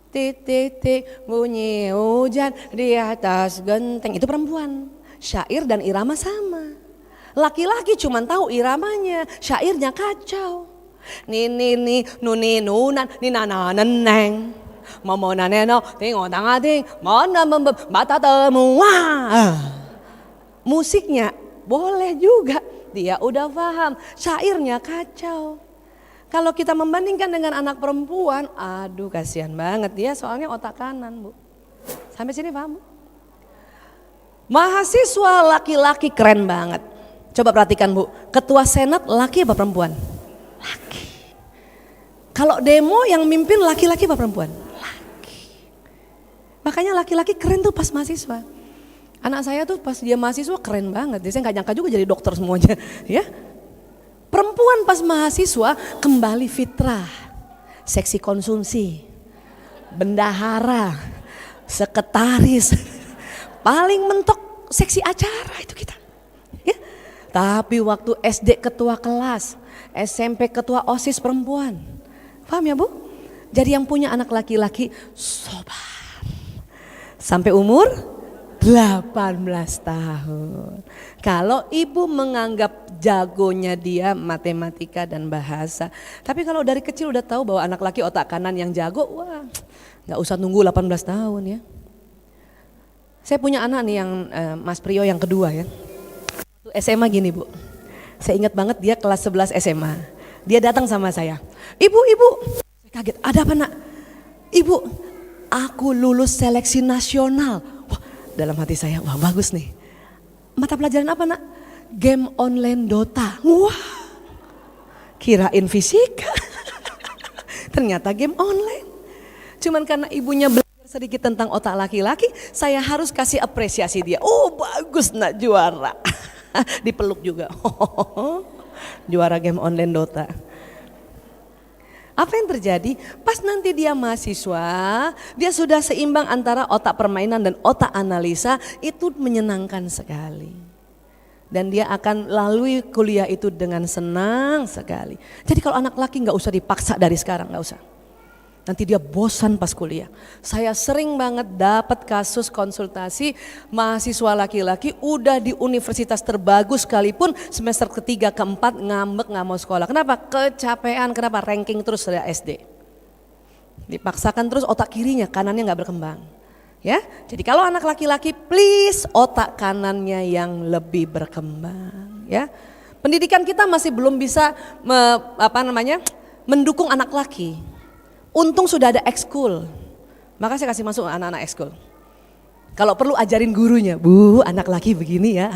Titik-titik bunyi hujan di atas genteng, itu perempuan. Syair dan irama sama. Laki-laki cuma tahu iramanya, syairnya kacau. Nini nuni nunan ninana neneng. Momona neno tingo tangating mana mata temu. Musiknya boleh juga, dia udah paham, syairnya kacau. Kalau kita membandingkan dengan anak perempuan, aduh kasihan banget dia soalnya otak kanan Bu. Sampai sini paham Bu? Mahasiswa laki-laki keren banget. Coba perhatikan Bu, ketua senat laki apa perempuan? Laki. Kalau demo yang mimpin laki-laki apa perempuan? Laki. Makanya laki-laki keren tuh pas mahasiswa. Anak saya tuh pas dia mahasiswa keren banget. Saya nggak nyangka juga jadi dokter semuanya, ya. Perempuan pas mahasiswa kembali fitrah, seksi konsumsi, bendahara, sekretaris, paling mentok seksi acara itu kita. Ya. Tapi waktu SD ketua kelas, SMP ketua OSIS perempuan. Paham ya Bu? Jadi yang punya anak laki-laki sobar. Sampai umur 18 tahun. Kalau ibu menganggap jagonya dia matematika dan bahasa. Tapi kalau dari kecil udah tahu bahwa anak laki otak kanan yang jago, wah gak usah nunggu 18 tahun ya. Saya punya anak nih yang Mas Priyo yang kedua ya. Waktu SMA gini Bu, saya ingat banget dia kelas 11 SMA. Dia datang sama saya, ibu, saya kaget, ada apa nak? Ibu, aku lulus seleksi nasional. Wah, dalam hati saya, wah bagus nih. Mata pelajaran apa nak? Game online Dota. Wah, kirain fisika. Ternyata game online. Cuman karena ibunya belajar sedikit tentang otak laki-laki, saya harus kasih apresiasi dia. Oh bagus nak, juara. Dipeluk juga. Juara game online Dota. Apa yang terjadi? Pas nanti dia mahasiswa, dia sudah seimbang antara otak permainan dan otak analisa, itu menyenangkan sekali. Dan dia akan lalui kuliah itu dengan senang sekali. Jadi kalau anak laki nggak usah dipaksa dari sekarang, nggak usah. Nanti dia bosan pas kuliah. Saya sering banget dapat kasus konsultasi mahasiswa laki-laki udah di universitas terbagus sekalipun semester ketiga keempat ngambek nggak mau sekolah. Kenapa? Kecapean. Kenapa? Ranking terus dari SD. Dipaksakan terus otak kirinya, kanannya nggak berkembang. Ya, jadi kalau anak laki-laki please otak kanannya yang lebih berkembang. Ya, pendidikan kita masih belum bisa mendukung anak laki. Untung sudah ada ekskul, maka saya kasih masuk anak-anak ekskul. Kalau perlu ajarin gurunya, Bu anak laki begini ya,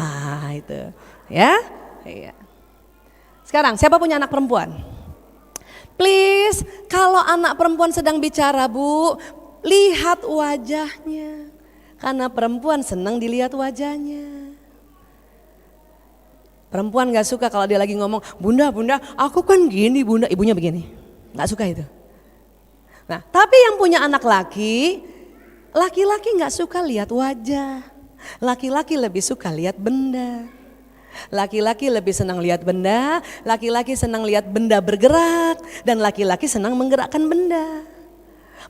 itu ya. Iya. Sekarang siapa punya anak perempuan? Please kalau anak perempuan sedang bicara Bu, lihat wajahnya. Karena perempuan senang dilihat wajahnya. Perempuan gak suka kalau dia lagi ngomong, bunda aku kan gini bunda, ibunya begini. Gak suka itu. Nah, tapi yang punya anak laki, laki-laki nggak suka lihat wajah, laki-laki lebih suka lihat benda, laki-laki lebih senang lihat benda, laki-laki senang lihat benda bergerak, dan laki-laki senang menggerakkan benda.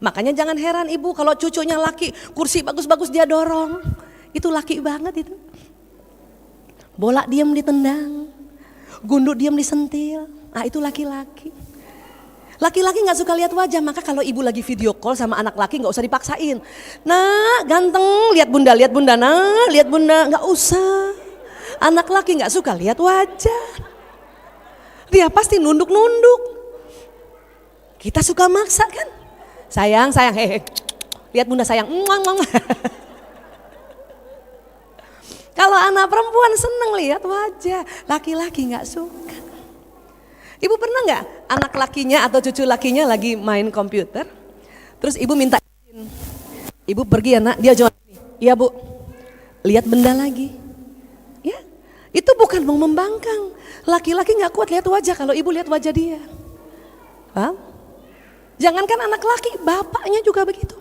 Makanya jangan heran ibu kalau cucunya laki, kursi bagus-bagus dia dorong, itu laki banget itu. Bola diam ditendang, gunduk diam disentil, nah itu laki-laki. Laki-laki nggak suka lihat wajah, maka kalau ibu lagi video call sama anak laki nggak usah dipaksain. Nah ganteng, lihat bunda, nah lihat bunda, nggak usah. Anak laki nggak suka lihat wajah, dia pasti nunduk-nunduk. Kita suka maksa kan, sayang, hehe, lihat bunda sayang. Kalau anak perempuan seneng lihat wajah, laki-laki nggak suka. Ibu pernah nggak anak lakinya atau cucu lakinya lagi main komputer, terus ibu minta izin, ibu pergi ya nak, dia jawab, iya bu, lihat benda lagi, ya itu bukan mau membangkang, laki-laki nggak kuat lihat wajah kalau ibu lihat wajah dia, paham? Jangankan anak laki, bapaknya juga begitu.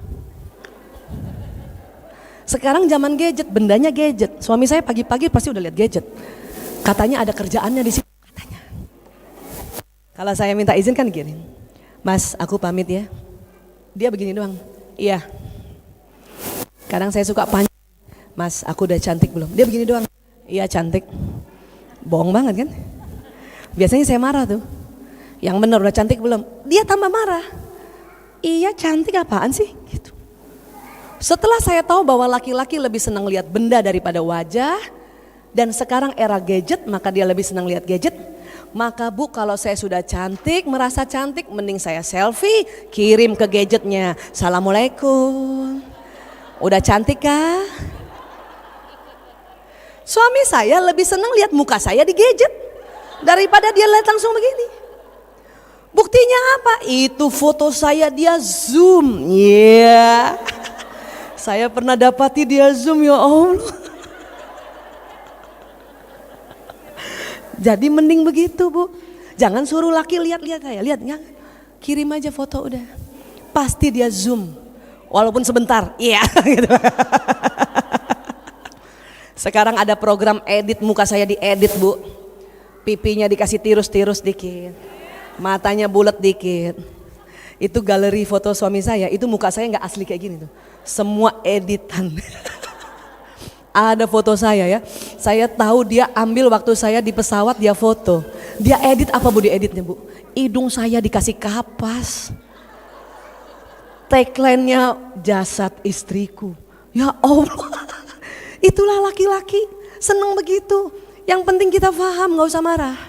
Sekarang zaman gadget, bendanya gadget, suami saya pagi-pagi pasti udah lihat gadget, katanya ada kerjaannya di situ. Kalau saya minta izin kan gini, Mas aku pamit ya, dia begini doang, iya. Kadang saya suka panjang, Mas aku udah cantik belum, dia begini doang, iya cantik. Bohong banget kan, biasanya saya marah tuh, yang benar udah cantik belum, dia tambah marah, iya cantik apaan sih gitu. Setelah saya tahu bahwa laki-laki lebih senang lihat benda daripada wajah, dan sekarang era gadget maka dia lebih senang lihat gadget. Maka bu kalau saya sudah cantik, merasa cantik, mending saya selfie, kirim ke gadgetnya. Assalamualaikum, udah cantik kah? Suami saya lebih senang lihat muka saya di gadget daripada dia lihat langsung begini. Buktinya apa? Itu foto saya dia zoom. Iya. Saya pernah dapati dia zoom, ya Allah. Jadi mending begitu, Bu. Jangan suruh laki lihat-lihat saya. Lihat enggak? Kirim aja foto udah. Pasti dia zoom. Walaupun sebentar. Iya, gitu. Sekarang ada program edit muka saya diedit, Bu. Pipinya dikasih tirus-tirus dikit. Matanya bulat dikit. Itu galeri foto suami saya, itu muka saya nggak asli kayak gini tuh. Semua editan. Ada foto saya ya. Saya tahu dia ambil waktu saya di pesawat, dia foto. Dia edit apa, Bu, dieditnya, Bu? Hidung saya dikasih kapas. Tagline-nya jasad istriku. Ya Allah. Itulah laki-laki, seneng begitu. Yang penting kita paham, nggak usah marah.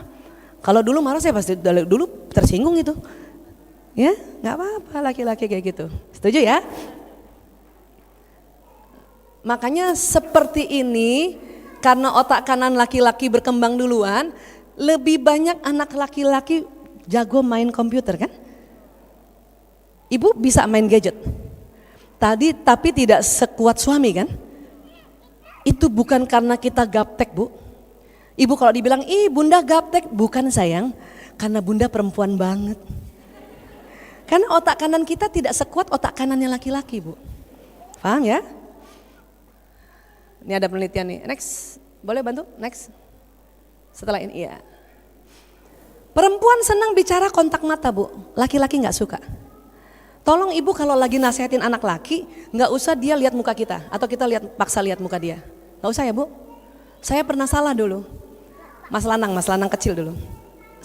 Kalau dulu marah saya pasti dulu tersinggung itu. Ya, nggak apa-apa laki-laki kayak gitu. Setuju ya? Makanya seperti ini, karena otak kanan laki-laki berkembang duluan, lebih banyak anak laki-laki jago main komputer kan? Ibu bisa main gadget. Tapi tidak sekuat suami kan? Itu bukan karena kita gaptek, Bu. Ibu kalau dibilang, "Ih, Bunda gaptek," bukan sayang, karena Bunda perempuan banget. Karena otak kanan kita tidak sekuat otak kanannya laki-laki, Bu. Paham ya? Ini ada penelitian nih. Next, boleh bantu? Next. Setelah ini, iya. Perempuan senang bicara kontak mata, Bu. Laki-laki nggak suka. Tolong ibu kalau lagi nasihatin anak laki, nggak usah dia lihat muka kita atau kita paksa lihat muka dia. Nggak usah ya, Bu. Saya pernah salah dulu. Mas Lanang kecil dulu.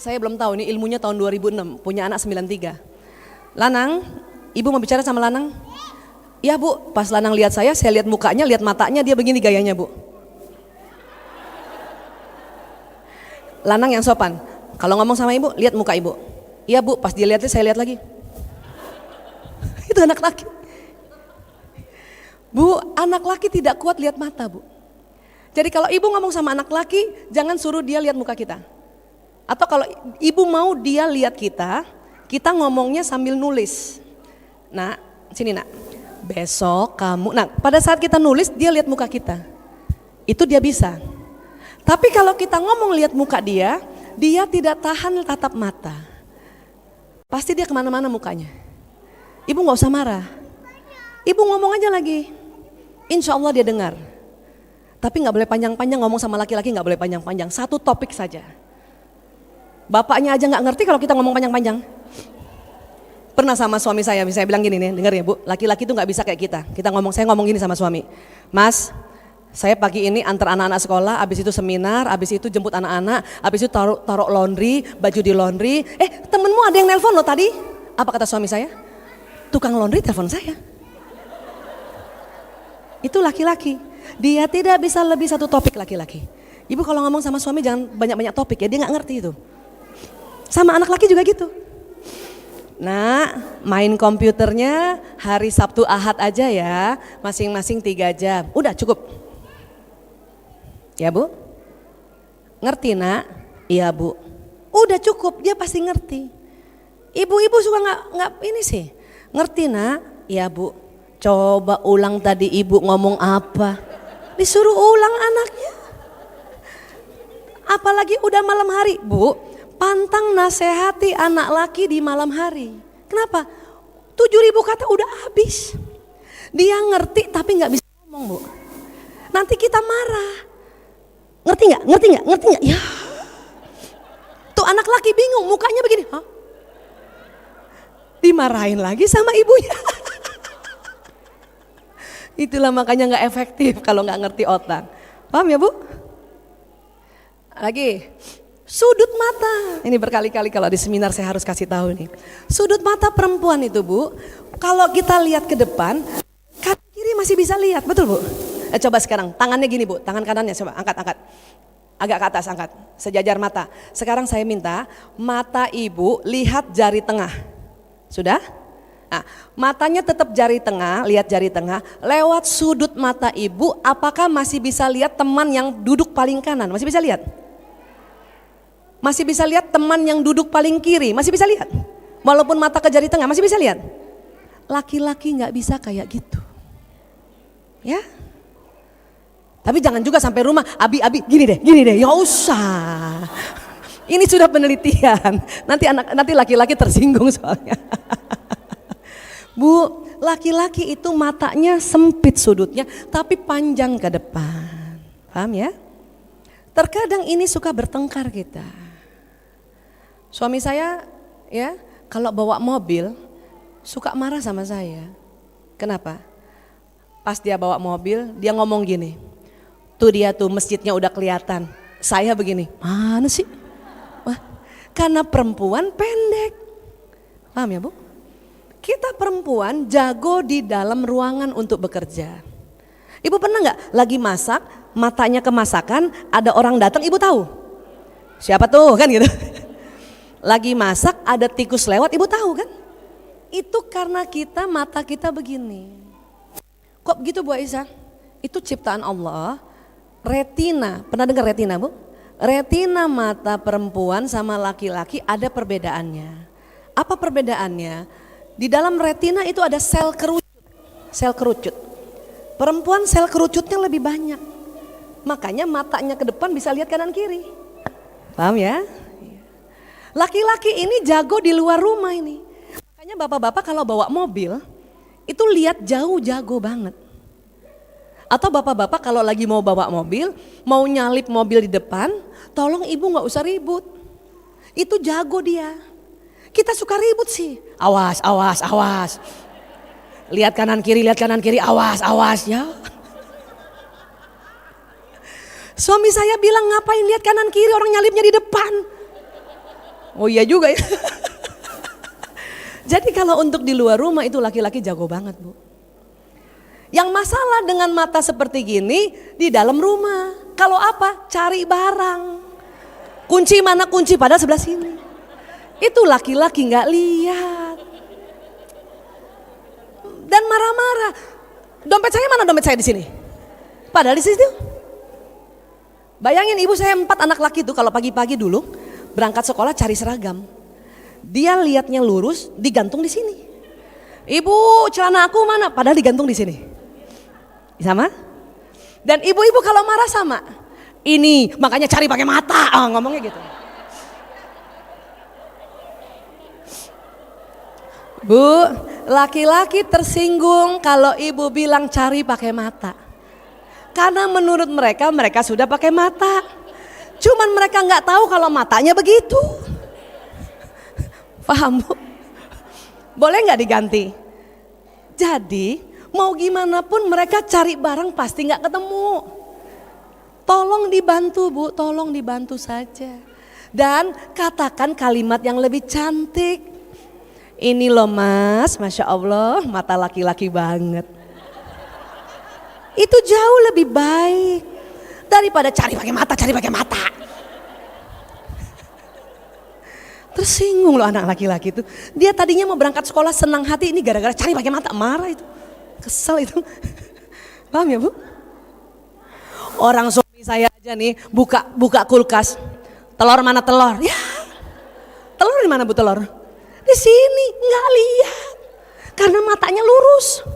Saya belum tahu, ini ilmunya tahun 2006, punya anak 93. Lanang, ibu mau bicara sama Lanang? Iya, Bu. Pas Lanang lihat saya lihat mukanya, lihat matanya, dia begini gayanya, Bu. Lanang yang sopan. Kalau ngomong sama ibu, lihat muka ibu. Iya, Bu. Pas dia lihat, saya lihat lagi. Itu anak laki. Bu, anak laki tidak kuat lihat mata, Bu. Jadi kalau ibu ngomong sama anak laki, jangan suruh dia lihat muka kita. Atau kalau ibu mau dia lihat kita ngomongnya sambil nulis. Nah, sini nak. Besok kamu, nah pada saat kita nulis dia lihat muka kita. Itu dia bisa. Tapi kalau kita ngomong lihat muka dia tidak tahan tatap mata. Pasti dia kemana-mana mukanya. Ibu gak usah marah. Ibu ngomong aja lagi. Insya Allah dia dengar. Tapi gak boleh panjang-panjang, ngomong sama laki-laki gak boleh panjang-panjang. Satu topik saja. Bapaknya aja gak ngerti kalau kita ngomong panjang-panjang. Pernah sama suami saya bilang gini nih, dengar ya, Bu, laki-laki tuh gak bisa kayak kita. Saya ngomong gini sama suami. Mas, saya pagi ini antar anak-anak sekolah, abis itu seminar, abis itu jemput anak-anak, abis itu taruh laundry, baju di laundry. Temenmu ada yang nelpon lo tadi. Apa kata suami saya? Tukang laundry telepon saya. Itu laki-laki. Dia tidak bisa lebih satu topik laki-laki. Ibu kalau ngomong sama suami jangan banyak-banyak topik ya, dia gak ngerti itu. Sama anak laki juga gitu. Nah, main komputernya hari Sabtu Ahad aja ya, masing-masing 3 jam. Udah cukup. Ya, Bu? Ngerti, Nak? Iya, Bu. Udah cukup, dia pasti ngerti. Ibu-ibu suka nggak ini sih. Ngerti, Nak? Iya, Bu. Coba ulang tadi ibu ngomong apa? Disuruh ulang anaknya. Apalagi udah malam hari, Bu. Pantang nasehati anak laki di malam hari. Kenapa? 7.000 kata udah habis. Dia ngerti tapi nggak bisa ngomong, Bu. Nanti kita marah. Ngerti nggak? Ya. Tuh anak laki bingung, mukanya begini. Hah? Dimarahin lagi sama ibunya. Itulah makanya nggak efektif kalau nggak ngerti otak. Paham ya, Bu? Lagi. Sudut mata, ini berkali-kali kalau di seminar saya harus kasih tahu nih. Sudut mata perempuan itu, Bu, kalau kita lihat ke depan, kanan kiri masih bisa lihat, betul, Bu? Coba sekarang, tangannya gini, Bu, tangan kanannya coba angkat. Agak ke atas, angkat, sejajar mata. Sekarang saya minta mata ibu lihat jari tengah. Sudah? Nah, matanya tetap jari tengah, lihat jari tengah. Lewat sudut mata ibu, apakah masih bisa lihat teman yang duduk paling kanan? Masih bisa lihat? Masih bisa lihat teman yang duduk paling kiri? Masih bisa lihat? Walaupun mata ke jari tengah, masih bisa lihat? Laki-laki nggak bisa kayak gitu. Ya? Tapi jangan juga sampai rumah, Abi, gini deh, ya usah. Ini sudah penelitian, nanti laki-laki tersinggung soalnya. Bu, laki-laki itu matanya sempit sudutnya, tapi panjang ke depan. Paham ya? Terkadang ini suka bertengkar kita. Suami saya ya, kalau bawa mobil suka marah sama saya. Kenapa? Pas dia bawa mobil, dia ngomong gini. Tuh dia tuh masjidnya udah kelihatan. Saya begini, mana sih? Wah, karena perempuan pendek. Paham ya, Bu? Kita perempuan jago di dalam ruangan untuk bekerja. Ibu pernah nggak lagi masak, matanya ke masakan, ada orang datang, ibu tahu? Siapa tuh kan gitu. Lagi masak, ada tikus lewat, ibu tahu kan? Itu karena mata kita begini. Kok begitu Bu Aisyah? Itu ciptaan Allah. Retina, pernah dengar retina Bu? Retina mata perempuan sama laki-laki ada perbedaannya. Apa perbedaannya? Di dalam retina itu ada sel kerucut. Sel kerucut. Perempuan sel kerucutnya lebih banyak. Makanya matanya ke depan bisa lihat kanan kiri. Paham ya? Laki-laki ini jago di luar rumah ini. Makanya bapak-bapak kalau bawa mobil itu lihat jauh jago banget. Atau bapak-bapak kalau lagi mau bawa mobil, mau nyalip mobil di depan, tolong ibu gak usah ribut. Itu jago dia. Kita suka ribut sih. Awas. Lihat kanan kiri, awas ya. Suami saya bilang ngapain lihat kanan kiri, orang nyalipnya di depan. Oh iya juga ya. Jadi kalau untuk di luar rumah itu laki-laki jago banget Bu. Yang masalah dengan mata seperti gini di dalam rumah. Kalau apa? Cari barang. Kunci mana kunci padahal sebelah sini. Itu laki-laki nggak lihat. Dan marah-marah. Dompet saya mana dompet saya di sini? Padahal di situ. Bayangin ibu saya 4 anak laki itu kalau pagi-pagi dulu berangkat sekolah cari seragam. Dia lihatnya lurus digantung di sini. Ibu celana aku mana? Padahal digantung di sini. Sama? Dan ibu-ibu kalau marah sama. Ini makanya cari pakai mata. Ngomongnya gitu. Bu, laki-laki tersinggung kalau ibu bilang cari pakai mata. Karena menurut mereka sudah pakai mata. Cuman mereka nggak tahu kalau matanya begitu. Paham Bu? Boleh nggak diganti? Jadi mau gimana pun mereka cari barang pasti nggak ketemu. Tolong dibantu Bu, tolong dibantu saja. Dan katakan kalimat yang lebih cantik. Ini loh Mas, Masya Allah mata laki-laki banget. Itu jauh lebih baik daripada cari pakai mata. Tersinggung loh anak laki-laki itu. Dia tadinya mau berangkat sekolah senang hati, ini gara-gara cari pakai mata, marah itu. Kesel itu. Paham ya Bu? Orang suami saya aja nih buka kulkas. Telur mana telur? Ya. Telur di mana Bu telur? Di sini nggak lihat karena matanya lurus.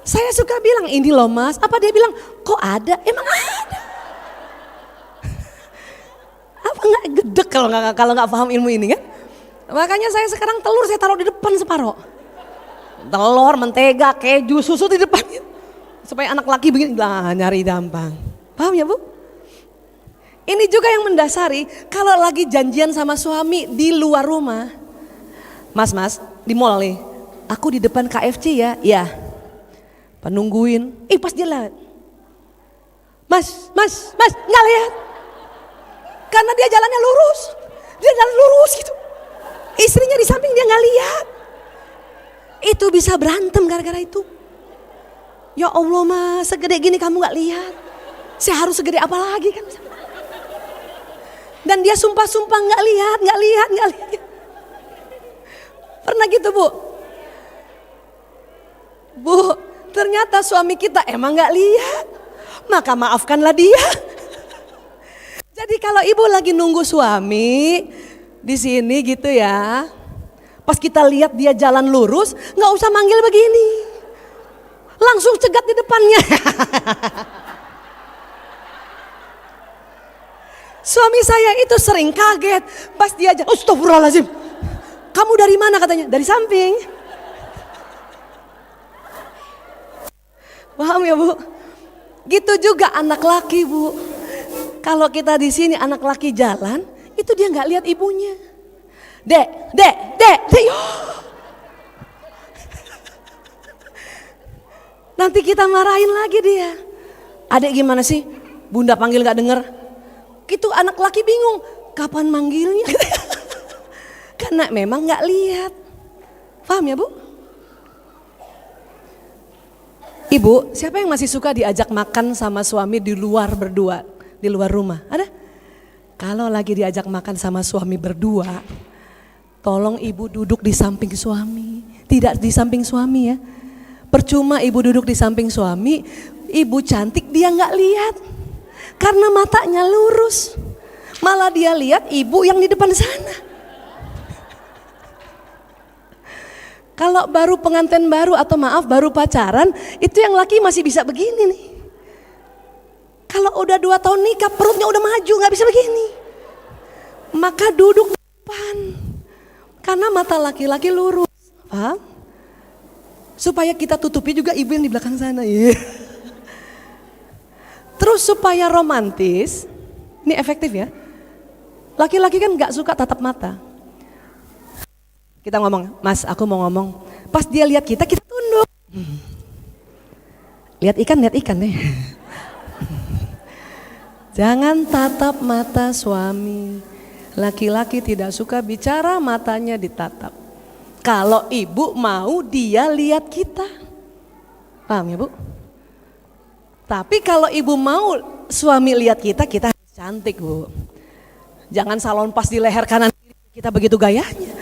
Saya suka bilang ini loh Mas, apa dia bilang kok ada? Emang ada. Apa nggak gedek kalau nggak paham ilmu ini kan? Makanya saya sekarang telur saya taruh di depan separoh. Telur, mentega, keju, susu di depan. Supaya anak laki begini lah nyari gampang. Paham ya Bu? Ini juga yang mendasari kalau lagi janjian sama suami di luar rumah. Mas, di mall nih, aku di depan KFC ya, iya. Penungguin, pas dia lihat. Mas, nggak lihat. Karena dia jalannya lurus, dia jalan lurus gitu. Istrinya di samping dia nggak lihat. Itu bisa berantem gara-gara itu. Ya Allah Mas, segede gini kamu nggak lihat. Saya harus segede apa lagi kan? Dan dia sumpah-sumpah nggak lihat. Pernah gitu Bu? Bu, ternyata suami kita emang gak lihat. Maka maafkanlah dia. Jadi kalau ibu lagi nunggu suami di sini gitu ya, pas kita lihat dia jalan lurus, nggak usah manggil begini, langsung cegat di depannya. Suami saya itu sering kaget pas dia jalan. Astagfirullahaladzim, kamu dari mana katanya? Dari samping. Paham ya Bu? Gitu juga anak laki Bu. Kalau kita di sini anak laki jalan, itu dia nggak lihat ibunya. Dek. Nanti kita marahin lagi dia. Adek gimana sih? Bunda panggil nggak denger. Gitu anak laki bingung, kapan manggilnya? Karena memang nggak lihat. Paham ya Bu? Ibu, siapa yang masih suka diajak makan sama suami di luar berdua, di luar rumah? Ada? Kalau lagi diajak makan sama suami berdua, tolong ibu duduk di samping suami, tidak di samping suami ya. Percuma ibu duduk di samping suami, ibu cantik dia nggak lihat, karena matanya lurus. Malah dia lihat ibu yang di depan sana. Kalau baru pengantin baru atau maaf baru pacaran, itu yang laki masih bisa begini nih. Kalau udah 2 tahun nikah perutnya udah maju nggak bisa begini. Maka duduk di depan. Karena mata laki-laki lurus. Paham? Supaya kita tutupi juga ibu yang di belakang sana. Terus supaya romantis, ini efektif ya. Laki-laki kan nggak suka tatap mata. Kita ngomong, Mas aku mau ngomong. Pas dia lihat kita tunduk. Lihat ikan deh. Jangan tatap mata suami. Laki-laki tidak suka bicara matanya ditatap. Kalau ibu mau dia lihat kita. Paham ya Bu? Tapi kalau ibu mau suami lihat kita harus cantik Bu. Jangan salon pas di leher kanan kiri kita begitu gayanya.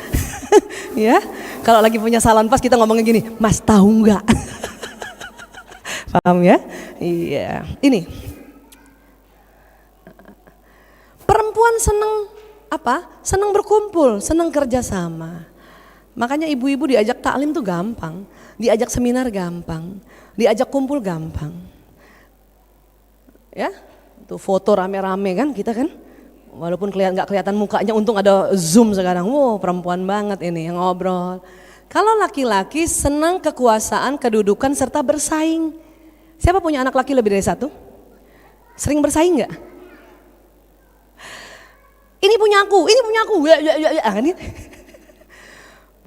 Ya, kalau lagi punya salon pas kita ngomongin gini, Mas tahu nggak? Paham ya? Iya. Ini perempuan seneng apa? Seneng berkumpul, seneng kerjasama. Makanya ibu-ibu diajak taklim tuh gampang, diajak seminar gampang, diajak kumpul gampang. Ya, tuh foto rame-rame kan kita kan. Walaupun nggak kelihatan mukanya, untung ada Zoom sekarang. Wow, perempuan banget ini yang ngobrol. Kalau laki-laki senang kekuasaan, kedudukan serta bersaing. Siapa punya anak laki lebih dari 1? Sering bersaing nggak? Ini punya aku. Ya.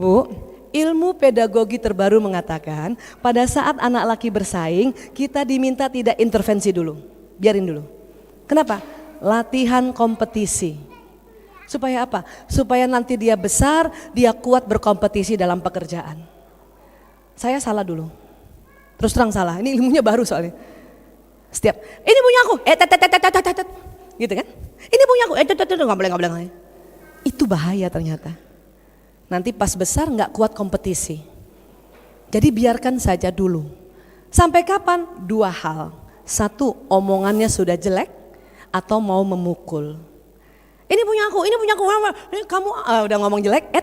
Bu, ilmu pedagogi terbaru mengatakan pada saat anak laki bersaing, kita diminta tidak intervensi dulu, biarin dulu. Kenapa? Latihan kompetisi. Supaya apa? Supaya nanti dia besar, dia kuat berkompetisi dalam pekerjaan. Saya salah dulu. Terus terang salah, ini ilmunya baru soalnya. Setiap, ini punya aku, gitu kan? Ini punya aku, nggak boleh. Itu bahaya ternyata. Nanti pas besar nggak kuat kompetisi. Jadi biarkan saja dulu. Sampai kapan? 2 hal. 1, omongannya sudah jelek, atau mau memukul. Ini punya aku, ini kamu udah ngomong jelek,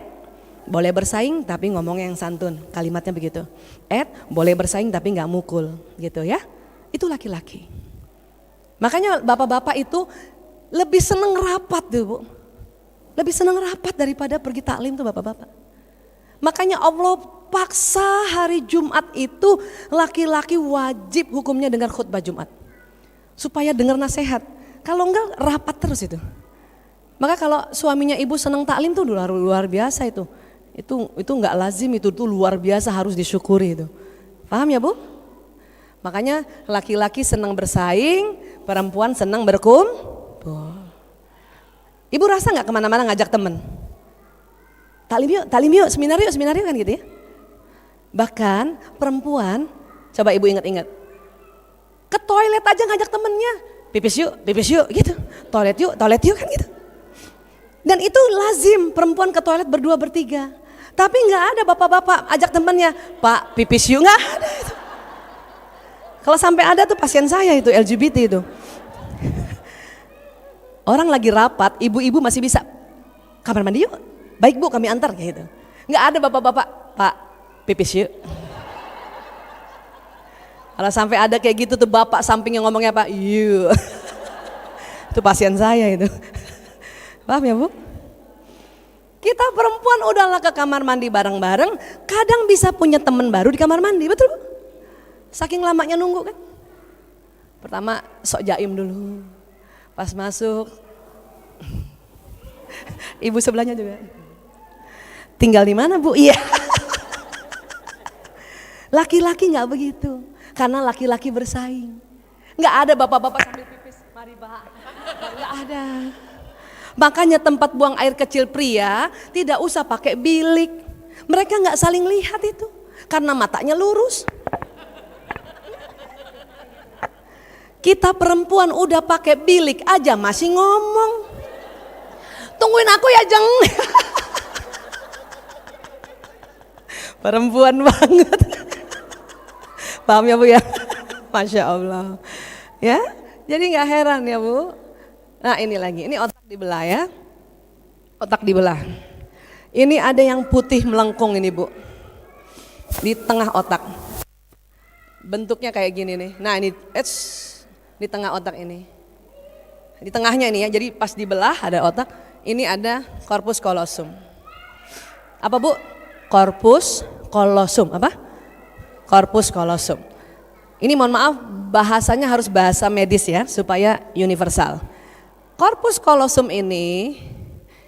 boleh bersaing tapi ngomongnya yang santun, kalimatnya begitu. Boleh bersaing tapi nggak mukul, gitu ya. Itu laki-laki. Makanya bapak-bapak itu lebih seneng rapat tuh Bu. Lebih seneng rapat daripada pergi taklim tuh bapak-bapak. Makanya Allah paksa hari Jumat itu laki-laki wajib hukumnya dengar khutbah Jumat. Supaya dengar nasihat. Kalau enggak rapat terus itu. Maka kalau suaminya ibu senang taklim tuh luar biasa itu. Itu enggak lazim, itu tuh luar biasa, harus disyukuri itu. Paham ya Bu? Makanya laki-laki senang bersaing, perempuan senang berkumpul. Ibu rasa enggak kemana-mana ngajak temen? Taklim yuk, seminar yuk kan gitu ya. Bahkan perempuan, coba ibu ingat-ingat. Ke toilet aja ngajak temennya. Pipis yuk gitu. Toilet yuk kan gitu. Dan itu lazim perempuan ke toilet berdua bertiga. Tapi nggak ada bapak-bapak ajak temannya, Pak pipis yuk, nggak ada itu. Kalau sampai ada tuh pasien saya itu LGBT itu. Orang lagi rapat, ibu-ibu masih bisa, kamar mandi yuk, baik bu kami antar kayak gitu. Nggak ada bapak-bapak, Pak pipis yuk. Kalau sampai ada kayak gitu tuh bapak samping yang ngomongnya Pak, yuk. Itu pasien saya itu. Paham ya bu? Kita perempuan udahlah ke kamar mandi bareng-bareng, kadang bisa punya teman baru di kamar mandi, betul bu? Saking lamanya nunggu kan. Pertama sok jaim dulu, pas masuk, ibu sebelahnya juga. Tinggal di mana bu? Iya. Laki-laki nggak begitu, karena laki-laki bersaing. Nggak ada bapak-bapak sambil pipis, mari pak. Nggak ada. Makanya tempat buang air kecil pria tidak usah pakai bilik. Mereka nggak saling lihat itu, karena matanya lurus. Kita perempuan udah pakai bilik aja masih ngomong. Tungguin aku ya Jeng. Perempuan banget. Paham ya bu ya? Masya Allah. Ya, jadi nggak heran ya bu. Nah ini lagi, ini otak dibelah ya. Otak dibelah. Ini ada yang putih melengkung ini bu. Di tengah otak. Bentuknya kayak gini nih. Nah ini, di tengah otak ini. Di tengahnya ini ya, jadi pas dibelah ada otak. Ini ada corpus callosum. Apa bu? Corpus callosum, apa? Corpus callosum. Ini mohon maaf bahasanya harus bahasa medis ya, supaya universal. Corpus callosum ini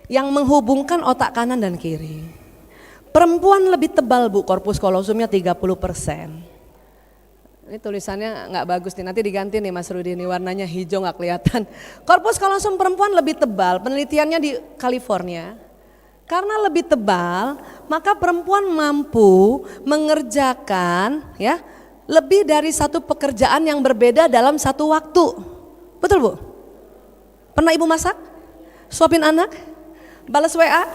yang menghubungkan otak kanan dan kiri. Perempuan lebih tebal bu, corpus callosumnya 30%. Ini tulisannya nggak bagus nih, nanti diganti nih Mas Rudi, ini warnanya hijau nggak kelihatan. Corpus callosum perempuan lebih tebal, penelitiannya di California. Karena lebih tebal, maka perempuan mampu mengerjakan ya lebih dari satu pekerjaan yang berbeda dalam satu waktu. Betul bu? Pernah ibu masak? Suapin anak? Balas WA?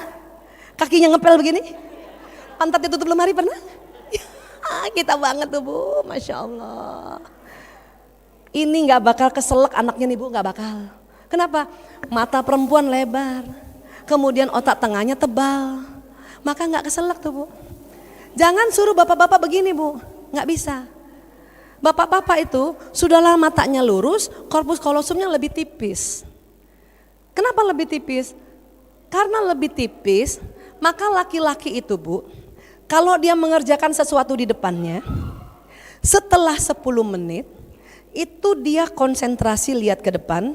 Kakinya ngepel begini? Pantatnya tutup lemari pernah? Kita banget tuh bu, Masya Allah. Ini gak bakal keselak anaknya nih bu, gak bakal. Kenapa? Mata perempuan lebar, kemudian otak tengahnya tebal, maka gak keselak tuh bu. Jangan suruh bapak-bapak begini bu, gak bisa. Bapak-bapak itu sudahlah matanya lurus, corpus callosumnya lebih tipis. Kenapa lebih tipis? Karena lebih tipis, maka laki-laki itu bu, kalau dia mengerjakan sesuatu di depannya, setelah 10 menit, itu dia konsentrasi lihat ke depan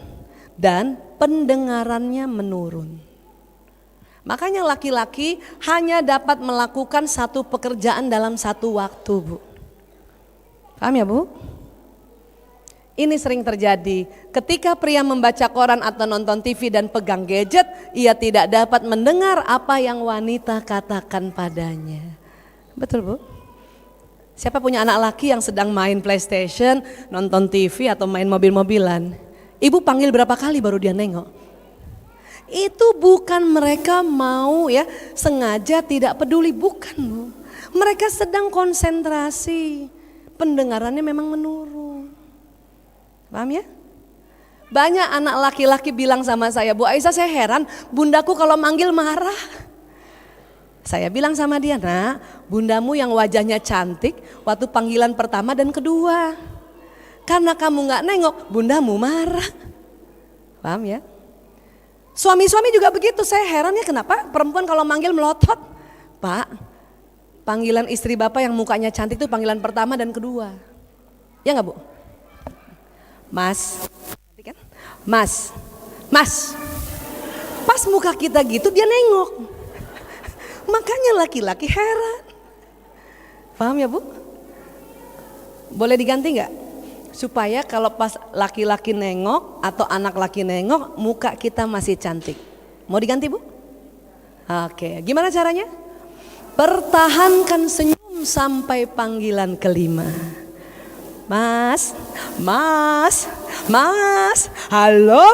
dan pendengarannya menurun. Makanya laki-laki hanya dapat melakukan satu pekerjaan dalam satu waktu bu. Paham ya bu? Ini sering terjadi ketika pria membaca koran atau nonton TV dan pegang gadget, ia tidak dapat mendengar apa yang wanita katakan padanya. Betul bu? Siapa punya anak laki yang sedang main PlayStation, nonton TV atau main mobil-mobilan? Ibu panggil berapa kali baru dia nengok? Itu bukan mereka mau ya sengaja tidak peduli, bukan bu. Mereka sedang konsentrasi, pendengarannya memang menurun. Paham ya? Banyak anak laki-laki bilang sama saya, Bu Aisyah saya heran bundaku kalau manggil marah. Saya bilang sama dia, nah bundamu yang wajahnya cantik waktu panggilan pertama dan kedua. Karena kamu gak nengok, bundamu marah. Paham ya? Suami-suami juga begitu, saya heran ya kenapa perempuan kalau manggil melotot. Pak, panggilan istri bapak yang mukanya cantik itu panggilan pertama dan kedua. Ya gak bu? Mas, kan? Mas, pas muka kita gitu dia nengok. Makanya laki-laki heran. Paham ya bu? Boleh diganti nggak? Supaya kalau pas laki-laki nengok atau anak laki nengok, muka kita masih cantik. Mau diganti bu? Oke, gimana caranya? Pertahankan senyum sampai panggilan kelima. Mas, halo,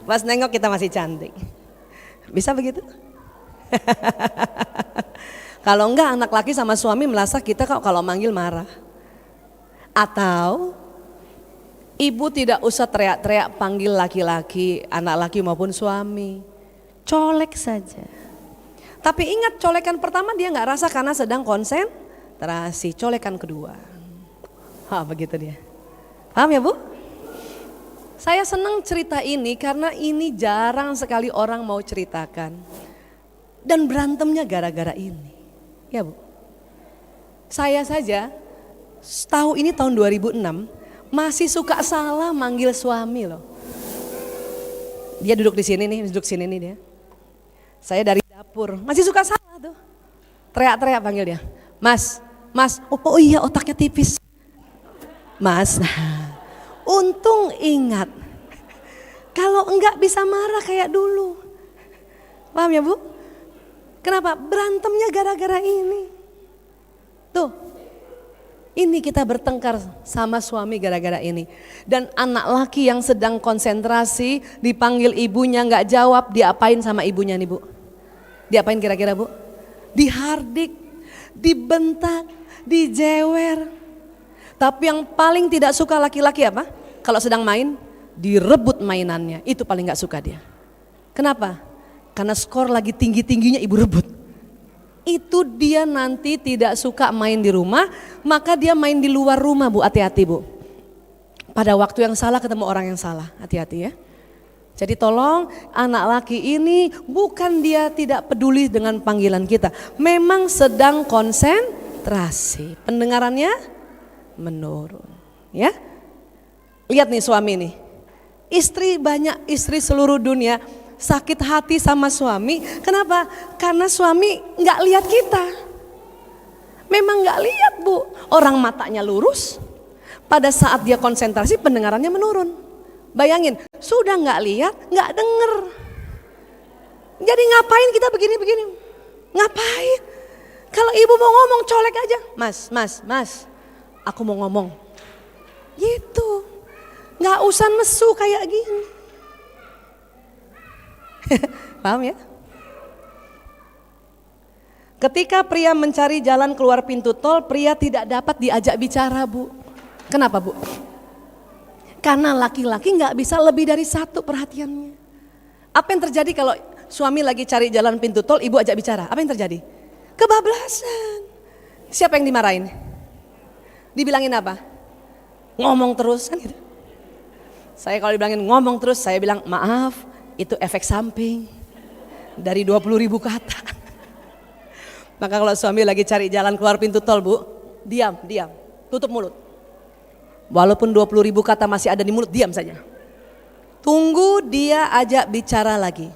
mas nengok kita masih cantik. Bisa begitu? Kalau enggak anak laki sama suami merasa kita kalau manggil marah. Atau ibu tidak usah teriak-teriak panggil laki-laki, anak laki maupun suami. Colek saja. Tapi ingat colekan pertama dia nggak rasa karena sedang konsentrasi. Colekan kedua. Begitu dia. Paham ya Bu? Saya senang cerita ini karena ini jarang sekali orang mau ceritakan. Dan berantemnya gara-gara ini. Ya Bu. Saya saja tahu ini tahun 2006 masih suka salah manggil suami loh. Dia duduk di sini nih, duduk sini nih dia. Saya dari dapur, masih suka salah tuh. Teriak-teriak panggil dia. Mas, oh iya otaknya tipis. Mas, untung ingat. Kalau enggak bisa marah kayak dulu. Paham ya Bu? Kenapa? Berantemnya gara-gara ini. Tuh, ini kita bertengkar sama suami gara-gara ini. Dan anak laki yang sedang konsentrasi dipanggil ibunya nggak jawab, diapain sama ibunya nih Bu? Diapain kira-kira Bu? Dihardik, dibentak, dijewer. Tapi yang paling tidak suka laki-laki apa? Kalau sedang main, direbut mainannya. Itu paling gak suka dia. Kenapa? Karena skor lagi tinggi-tingginya ibu rebut. Itu dia nanti tidak suka main di rumah, maka dia main di luar rumah Bu, hati-hati Bu. Pada waktu yang salah ketemu orang yang salah, hati-hati ya. Jadi tolong anak laki ini bukan dia tidak peduli dengan panggilan kita. Memang sedang konsentrasi, pendengarannya menurun ya. Lihat nih suami nih, istri seluruh dunia sakit hati sama suami. Kenapa? Karena suami nggak lihat kita. Memang nggak lihat Bu, orang matanya lurus. Pada saat dia konsentrasi pendengarannya menurun. Bayangin, sudah nggak lihat, nggak denger. Jadi ngapain kita begini-begini? Ngapain? Kalau ibu mau ngomong colek aja, mas, aku mau ngomong. Gitu, nggak usah mesu kayak gini. Paham ya? Ketika pria mencari jalan keluar pintu tol, pria tidak dapat diajak bicara Bu. Kenapa Bu? Karena laki-laki nggak bisa lebih dari satu perhatiannya. Apa yang terjadi kalau suami lagi cari jalan pintu tol, ibu ajak bicara? Apa yang terjadi? Kebablasan. Siapa yang dimarahin? Dibilangin apa? Ngomong terus kan gitu. Saya kalau dibilangin ngomong terus, saya bilang maaf, itu efek samping dari 20.000 kata. Maka kalau suami lagi cari jalan keluar pintu tol Bu, diam, tutup mulut. Walaupun 20.000 kata masih ada di mulut, diam saja. Tunggu dia ajak bicara lagi.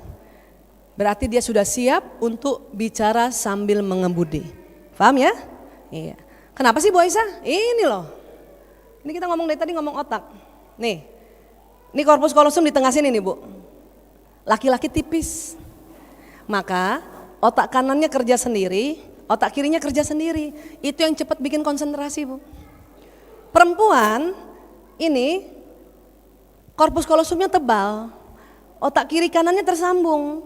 Berarti dia sudah siap untuk bicara sambil mengemudi. Paham ya? Iya. Kenapa sih Bu Aisyah? Ini loh. Ini kita ngomong dari tadi ngomong otak. Nih, ini korpus kolosum di tengah sini nih Bu. Laki-laki tipis. Maka otak kanannya kerja sendiri, otak kirinya kerja sendiri. Itu yang cepat bikin konsentrasi Bu. Perempuan ini korpus kolosumnya tebal, otak kiri kanannya tersambung.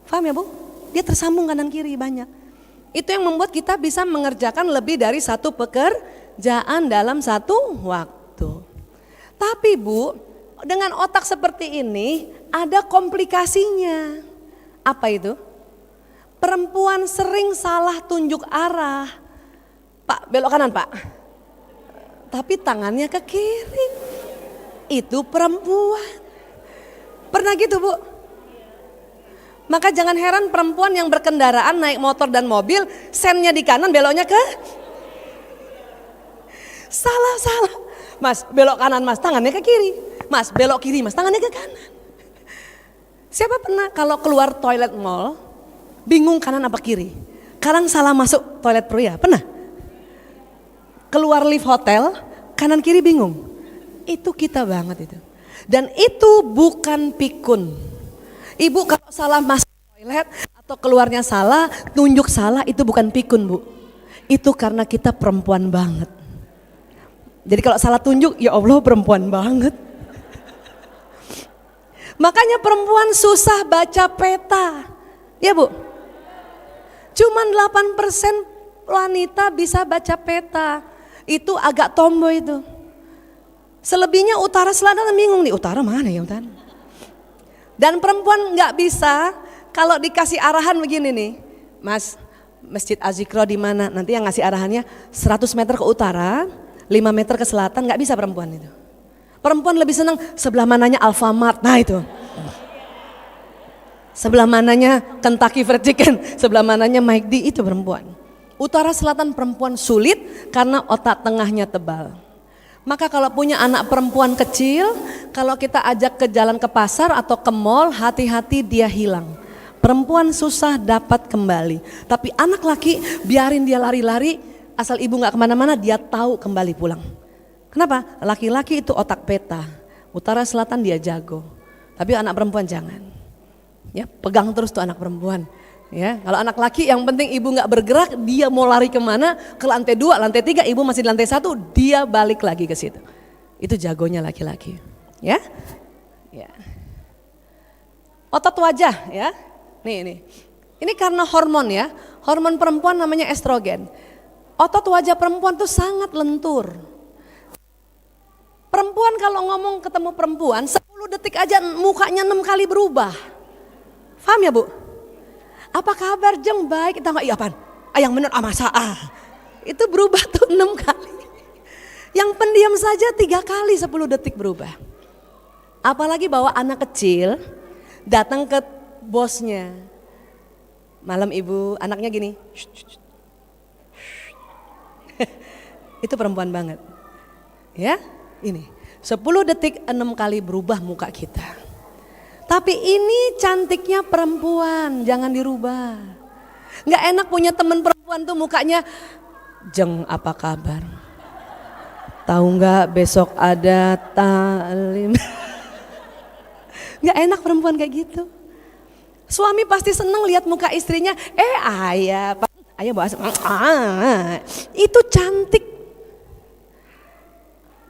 Paham ya Bu? Dia tersambung kanan kiri banyak. Itu yang membuat kita bisa mengerjakan lebih dari satu pekerjaan dalam satu waktu. Tapi Bu, dengan otak seperti ini ada komplikasinya. Apa itu? Perempuan sering salah tunjuk arah. Pak, belok kanan Pak. Tapi tangannya ke kiri. Itu perempuan. Pernah gitu Bu? Maka jangan heran perempuan yang berkendaraan naik motor dan mobil, sennya di kanan beloknya ke salah. Mas belok kanan Mas, tangannya ke kiri. Mas belok kiri Mas, tangannya ke kanan. Siapa pernah kalau keluar toilet mall bingung kanan apa kiri? Kadang salah masuk toilet pria, pernah? Keluar lift hotel, kanan kiri bingung. Itu kita banget itu. Dan itu bukan pikun. Ibu kalau salah masuk toilet atau keluarnya salah, tunjuk salah, itu bukan pikun Bu. Itu karena kita perempuan banget. Jadi kalau salah tunjuk, ya Allah perempuan banget. Makanya perempuan susah baca peta. Ya Bu? Cuman 8% wanita bisa baca peta. Itu agak tomboy itu. Selebihnya utara selatan bingung nih, utara mana ya utara? Dan perempuan nggak bisa kalau dikasih arahan begini nih. Mas, Masjid Az-Zikro di mana? Nanti yang ngasih arahannya 100 meter ke utara, 5 meter ke selatan, nggak bisa perempuan itu. Perempuan lebih senang sebelah mananya Alfamart, nah itu. Sebelah mananya Kentucky Fried Chicken, sebelah mananya McD, itu perempuan. Utara selatan perempuan sulit karena otak tengahnya tebal. Maka kalau punya anak perempuan kecil, kalau kita ajak ke jalan ke pasar atau ke mall, hati-hati dia hilang. Perempuan susah dapat kembali. Tapi anak laki biarin dia lari-lari, asal ibu gak kemana-mana dia tahu kembali pulang. Kenapa? Laki-laki itu otak peta, utara selatan dia jago. Tapi anak perempuan jangan. Ya, pegang terus tuh anak perempuan. Ya, kalau anak laki yang penting ibu nggak bergerak, dia mau lari kemana, ke lantai 2, lantai 3, ibu masih di lantai 1, dia balik lagi ke situ. Itu jagonya laki-laki. Ya, ya. Otot wajah, ya. Ini karena hormon ya, hormon perempuan namanya estrogen. Otot wajah perempuan tuh sangat lentur. Perempuan kalau ngomong ketemu perempuan 10 detik aja mukanya 6 kali berubah. Paham ya Bu? Apa kabar Jeng? Baik. Kita nggak, iya apaan? Yang bener masa itu berubah tuh 6 kali. Yang pendiam saja 3 kali 10 detik berubah. Apalagi bawa anak kecil datang ke bosnya. Malam ibu, anaknya gini. Itu perempuan banget. Ya, ini 10 detik 6 kali berubah muka kita. Tapi ini cantiknya perempuan, jangan dirubah. Nggak enak punya teman perempuan tuh mukanya, Jeng apa kabar? Tahu nggak besok ada talim? Nggak enak perempuan kayak gitu. Suami pasti seneng lihat muka istrinya, ayah bahas, itu cantik.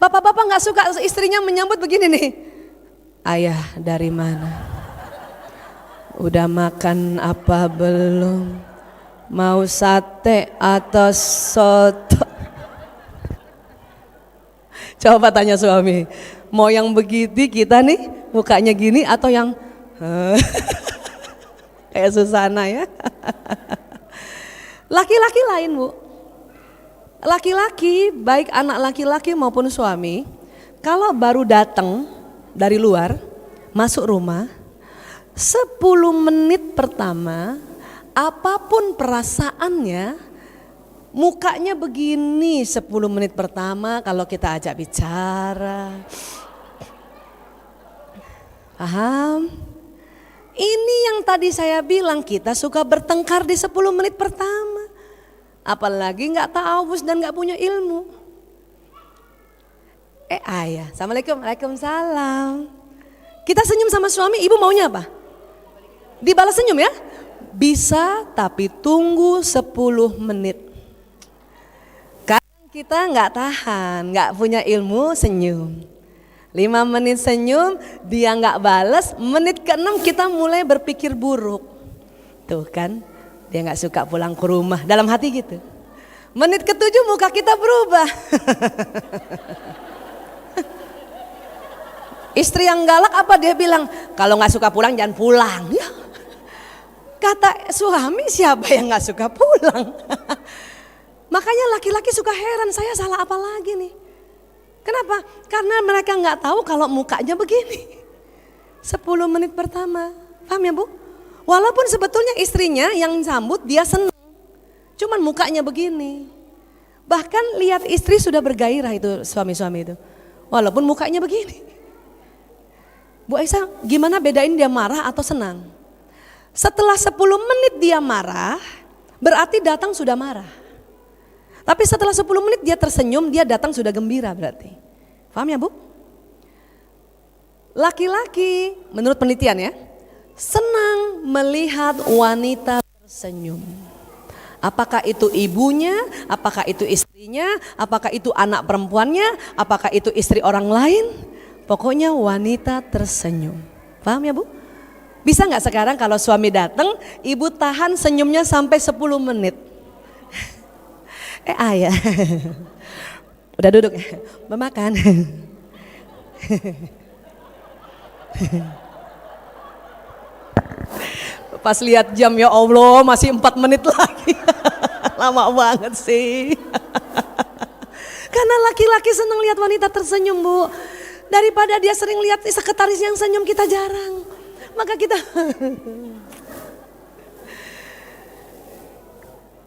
Bapak-bapak nggak suka istrinya menyambut begini nih. Ayah dari mana? Udah makan apa belum? Mau sate atau soto? Coba tanya suami, mau yang begitu kita nih mukanya gini atau yang kayak Susana ya? Laki-laki lain Bu. Laki-laki baik anak laki-laki maupun suami, kalau baru datang dari luar, masuk rumah, 10 menit pertama, apapun perasaannya, mukanya begini 10 menit pertama kalau kita ajak bicara. Paham? Ini yang tadi saya bilang kita suka bertengkar di 10 menit pertama. Apalagi gak ta'awuz dan gak punya ilmu. Ayah, Assalamualaikum, Waalaikumsalam. Kita senyum sama suami, ibu maunya apa? Dibalas senyum ya? Bisa, tapi tunggu 10 menit. Kadang kita nggak tahan, nggak punya ilmu senyum. 5 menit senyum, dia nggak balas, menit ke-6 kita mulai berpikir buruk. Tuh kan, dia nggak suka pulang ke rumah, dalam hati gitu. Menit ke-7 muka kita berubah. Istri yang galak apa dia bilang, kalau nggak suka pulang jangan pulang. Ya. Kata suami siapa yang nggak suka pulang? Makanya laki-laki suka heran, saya salah apa lagi nih? Kenapa? Karena mereka nggak tahu kalau mukanya begini. 10 menit pertama, paham ya Bu? Walaupun sebetulnya istrinya yang sambut dia senang, cuman mukanya begini. Bahkan lihat istri sudah bergairah itu suami-suami itu, walaupun mukanya begini. Bu Aisyah, gimana bedain dia marah atau senang? Setelah 10 menit dia marah, berarti datang sudah marah. Tapi setelah 10 menit dia tersenyum, dia datang sudah gembira berarti. Paham ya Bu? Laki-laki, menurut penelitian ya, senang melihat wanita tersenyum. Apakah itu ibunya, apakah itu istrinya, apakah itu anak perempuannya, apakah itu istri orang lain. Pokoknya wanita tersenyum. Paham ya Bu? Bisa nggak sekarang kalau suami datang, ibu tahan senyumnya sampai 10 menit? Ayah, udah duduk, memakan. Pas lihat jam, ya Allah masih 4 menit lagi. Lama banget sih. Karena laki-laki senang lihat wanita tersenyum, Bu. Daripada dia sering lihat sekretaris yang senyum, kita jarang. Maka kita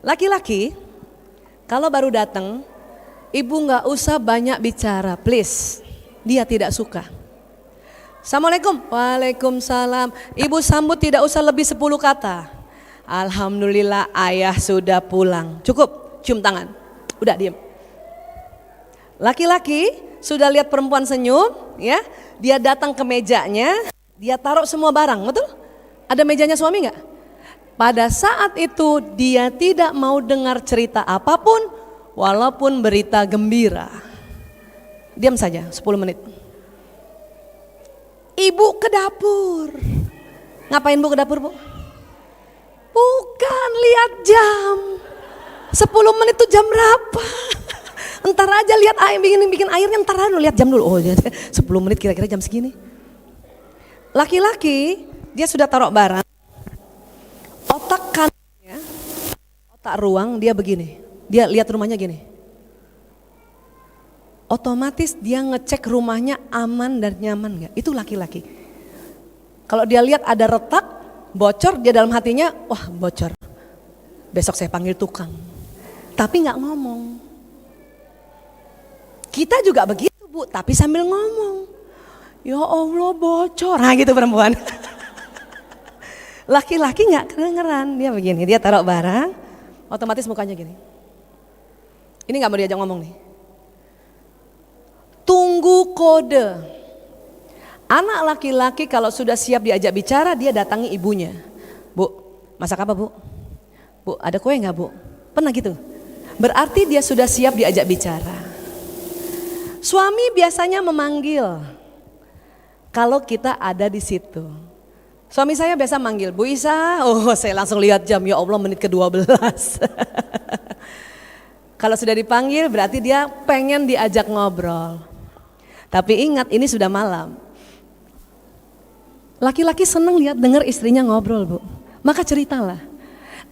laki-laki kalau baru datang, ibu nggak usah banyak bicara, please. Dia tidak suka. Assalamualaikum, waalaikumsalam. Ibu sambut tidak usah lebih 10 kata. Alhamdulillah ayah sudah pulang. Cukup, cium tangan. Udah diem. Laki-laki sudah lihat perempuan senyum, ya, dia datang ke mejanya, dia taruh semua barang, betul? Ada mejanya suami nggak? Pada saat itu dia tidak mau dengar cerita apapun, walaupun berita gembira. Diam saja 10 menit. Ibu ke dapur. Ngapain Bu ke dapur, Bu? Bukan lihat jam. 10 menit itu jam berapa? Entar aja lihat air, bikin airnya, entar aja lihat jam dulu. Oh 10 menit kira-kira jam segini. Laki-laki dia sudah taruh barang. Otak kanannya, otak ruang dia begini. Dia lihat rumahnya gini. Otomatis dia ngecek rumahnya aman dan nyaman gak? Itu laki-laki. Kalau dia lihat ada retak, bocor, dia dalam hatinya, wah bocor. Besok saya panggil tukang. Tapi gak ngomong. Kita juga begitu Bu, tapi sambil ngomong. Ya Allah bocor, nah gitu perempuan. Laki-laki gak kedengeran, dia begini, dia taruh barang, otomatis mukanya gini. Ini gak mau diajak ngomong nih. Tunggu kode. Anak laki-laki kalau sudah siap diajak bicara, dia datangi ibunya. Bu, masak apa Bu? Bu, ada kue gak Bu? Pernah gitu? Berarti dia sudah siap diajak bicara. Suami biasanya memanggil kalau kita ada di situ. Suami saya biasa manggil, Bu Isa, oh saya langsung lihat jam, ya Allah menit ke-12. Kalau sudah dipanggil berarti dia pengen diajak ngobrol. Tapi ingat ini sudah malam. Laki-laki senang lihat dengar istrinya ngobrol Bu. Maka ceritalah.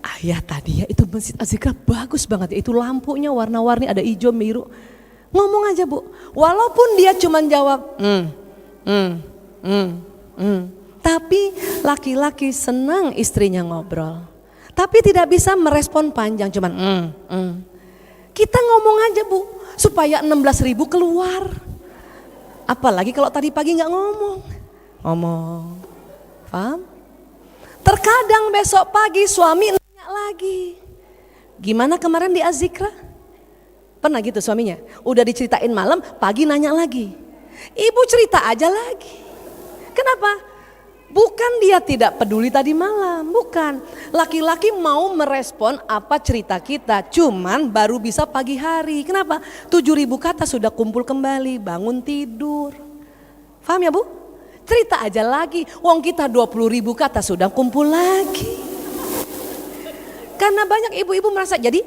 Ayah tadi ya itu Masjid Az-Zikra bagus banget ya. Itu lampunya warna-warni ada hijau biru. Ngomong aja Bu. Walaupun dia cuma jawab Tapi laki-laki senang istrinya ngobrol. Tapi tidak bisa merespon panjang cuman Kita ngomong aja Bu supaya 16.000 keluar. Apalagi kalau tadi pagi nggak ngomong. Paham? Terkadang besok pagi suami nanya lagi. Gimana kemarin di Az-Zikra? Pernah gitu suaminya? Udah diceritain malam, pagi nanya lagi. Ibu cerita aja lagi. Kenapa? Bukan dia tidak peduli tadi malam, bukan. Laki-laki mau merespon apa cerita kita, cuman baru bisa pagi hari. Kenapa? 7.000 kata sudah kumpul kembali, bangun tidur. Paham ya Bu? Cerita aja lagi, wong kita 20.000 kata sudah kumpul lagi. Karena banyak ibu-ibu merasa, jadi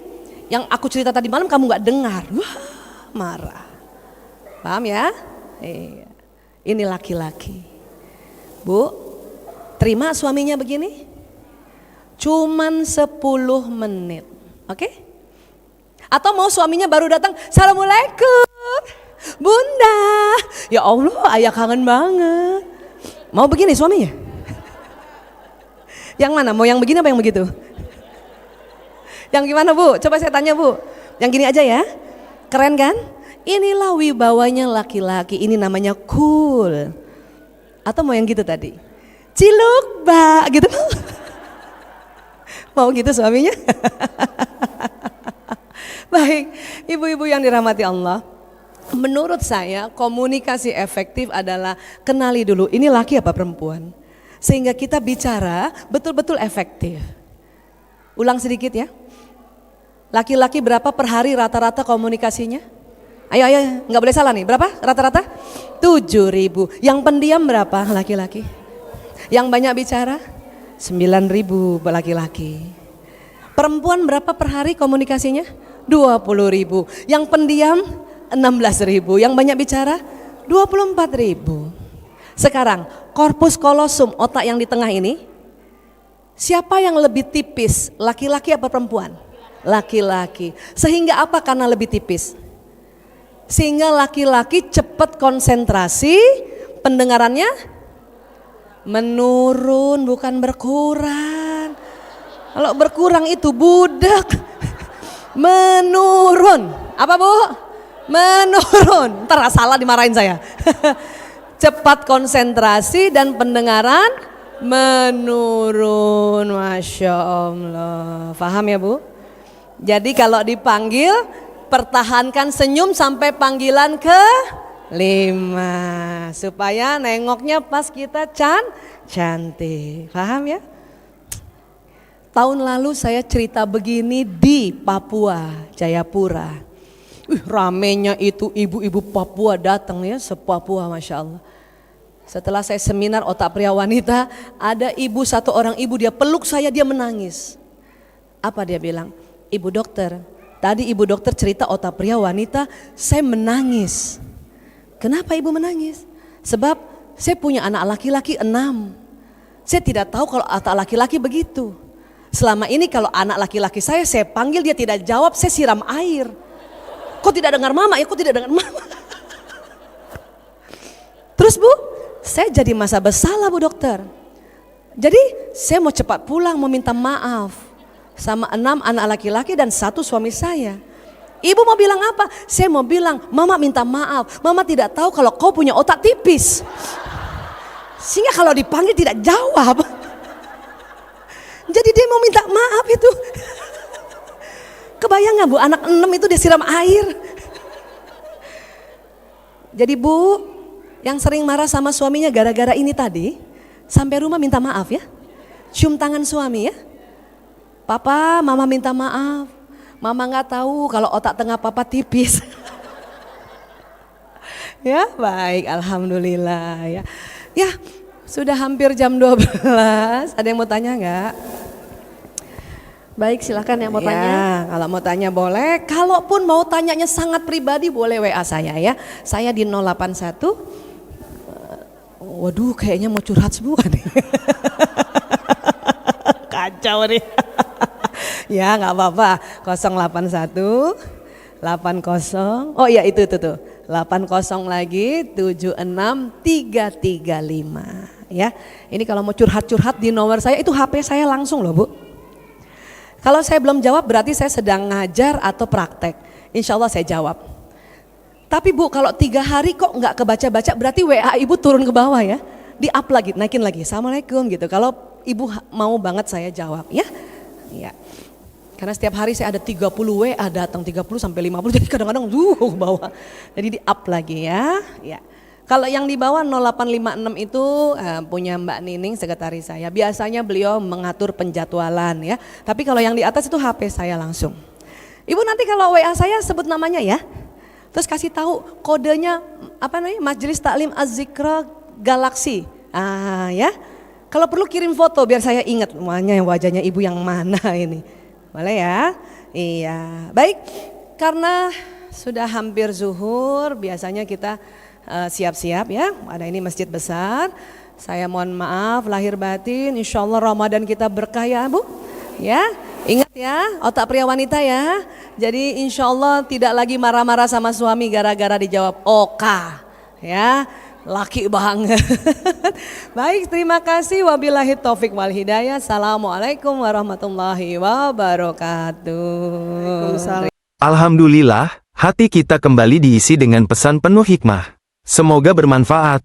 yang aku cerita tadi malam kamu gak dengar. Wah, marah. Paham ya? Iya. Ini laki-laki. Bu, terima suaminya begini? Cuman 10 menit, oke? Atau mau suaminya baru datang, Assalamualaikum Bunda. Ya Allah, ayah kangen banget. Mau begini suaminya? Yang mana? Mau yang begini apa yang begitu? Yang gimana Bu? Coba saya tanya Bu. Yang gini aja ya. Keren kan? Inilah wibawanya laki-laki, ini namanya cool. Atau mau yang gitu tadi? Ciluk Mbak gitu. Mau gitu suaminya? Baik, ibu-ibu yang dirahmati Allah. Menurut saya komunikasi efektif adalah kenali dulu ini laki apa perempuan. Sehingga kita bicara betul-betul efektif. Ulang sedikit ya. Laki-laki berapa per hari rata-rata komunikasinya? Ayo, nggak boleh salah nih. Berapa rata-rata? 7.000. Yang pendiam berapa laki-laki? Yang banyak bicara 9.000 laki-laki. Perempuan berapa per hari komunikasinya? 20.000. Yang pendiam 16.000. Yang banyak bicara 24.000. Sekarang korpus kolosum, otak yang di tengah ini, siapa yang lebih tipis, laki-laki apa perempuan? Laki-laki. Sehingga apa? Karena lebih tipis. Sehingga laki-laki cepat konsentrasi, pendengarannya menurun bukan berkurang. Kalau berkurang itu budak. Menurun. Apa Bu? Menurun. Ntar salah dimarahin saya. Cepat konsentrasi dan pendengaran menurun. Masya Allah. Paham ya Bu? Jadi kalau dipanggil, pertahankan senyum sampai panggilan ke-5 supaya nengoknya pas kita cantik. Paham ya? Tahun lalu saya cerita begini di Papua, Jayapura. Ramenya itu ibu-ibu Papua datang ya, se-Papua Masya Allah. Setelah saya seminar otak pria wanita, ada satu orang ibu, dia peluk saya, dia menangis. Apa dia bilang? Ibu dokter, tadi ibu dokter cerita otak pria wanita, saya menangis. Kenapa ibu menangis? Sebab saya punya anak laki-laki 6. Saya tidak tahu kalau otak laki-laki begitu. Selama ini kalau anak laki-laki saya panggil dia tidak jawab, saya siram air. Kok tidak dengar mama? Ya kok tidak dengar mama? Terus Bu, saya jadi masa bersalah Bu dokter. Jadi saya mau cepat pulang, mau minta maaf sama 6 anak laki-laki dan 1 suami saya. Ibu mau bilang apa? Saya mau bilang, mama minta maaf. Mama tidak tahu kalau kau punya otak tipis. Sehingga kalau dipanggil tidak jawab. Jadi dia mau minta maaf itu. Kebayang gak Bu, anak 6 itu dia siram air. Jadi Bu, yang sering marah sama suaminya gara-gara ini tadi, sampai rumah minta maaf ya. Cium tangan suami ya. Papa, mama minta maaf. Mama gak tahu kalau otak tengah papa tipis. Ya baik, alhamdulillah ya. Ya sudah hampir jam 12. Ada yang mau tanya gak? Baik, silakan yang mau Ya, tanya. kalau mau tanya boleh. Kalaupun mau tanyanya sangat pribadi boleh WA saya ya. Saya di 081. Waduh, kayaknya mau curhat semua nih. Kacau nih. Ya, nggak apa-apa. 081 80. Oh iya itu tuh. 80 lagi 76 335 ya. Ini kalau mau curhat-curhat di nomor saya, itu HP saya langsung loh Bu. Kalau saya belum jawab berarti saya sedang ngajar atau praktek. Insya Allah saya jawab. Tapi Bu, kalau 3 hari kok nggak kebaca-baca berarti WA Ibu turun ke bawah ya. Di up lagi, naikin lagi. Assalamualaikum gitu. Kalau Ibu mau banget saya jawab ya. Ya. Karena setiap hari saya ada 30 WA datang, 30 sampai 50, jadi kadang-kadang ke bawah. Jadi di up lagi ya. Ya. Kalau yang di bawah 0856 itu punya Mbak Nining, sekretaris saya. Biasanya beliau mengatur penjadwalan ya. Tapi kalau yang di atas itu HP saya langsung. Ibu nanti kalau WA saya sebut namanya ya. Terus kasih tahu kodenya apa namanya? Majelis Taklim Az-Zikra Galaksi. Ya. Kalau perlu kirim foto biar saya ingat wajahnya ibu yang mana ini. Boleh ya? Iya. Baik. Karena sudah hampir zuhur, biasanya kita siap-siap ya, ada ini masjid besar. Saya mohon maaf lahir batin, insya Allah Ramadan kita berkah ya Bu. Ya, ingat ya, otak pria wanita ya. Jadi insya Allah tidak lagi marah-marah sama suami gara-gara dijawab oka. Ya, laki banget. Baik, terima kasih. Wabillahi taufik wal hidayah. Assalamualaikum warahmatullahi wabarakatuh. Alhamdulillah, hati kita kembali diisi dengan pesan penuh hikmah. Semoga bermanfaat.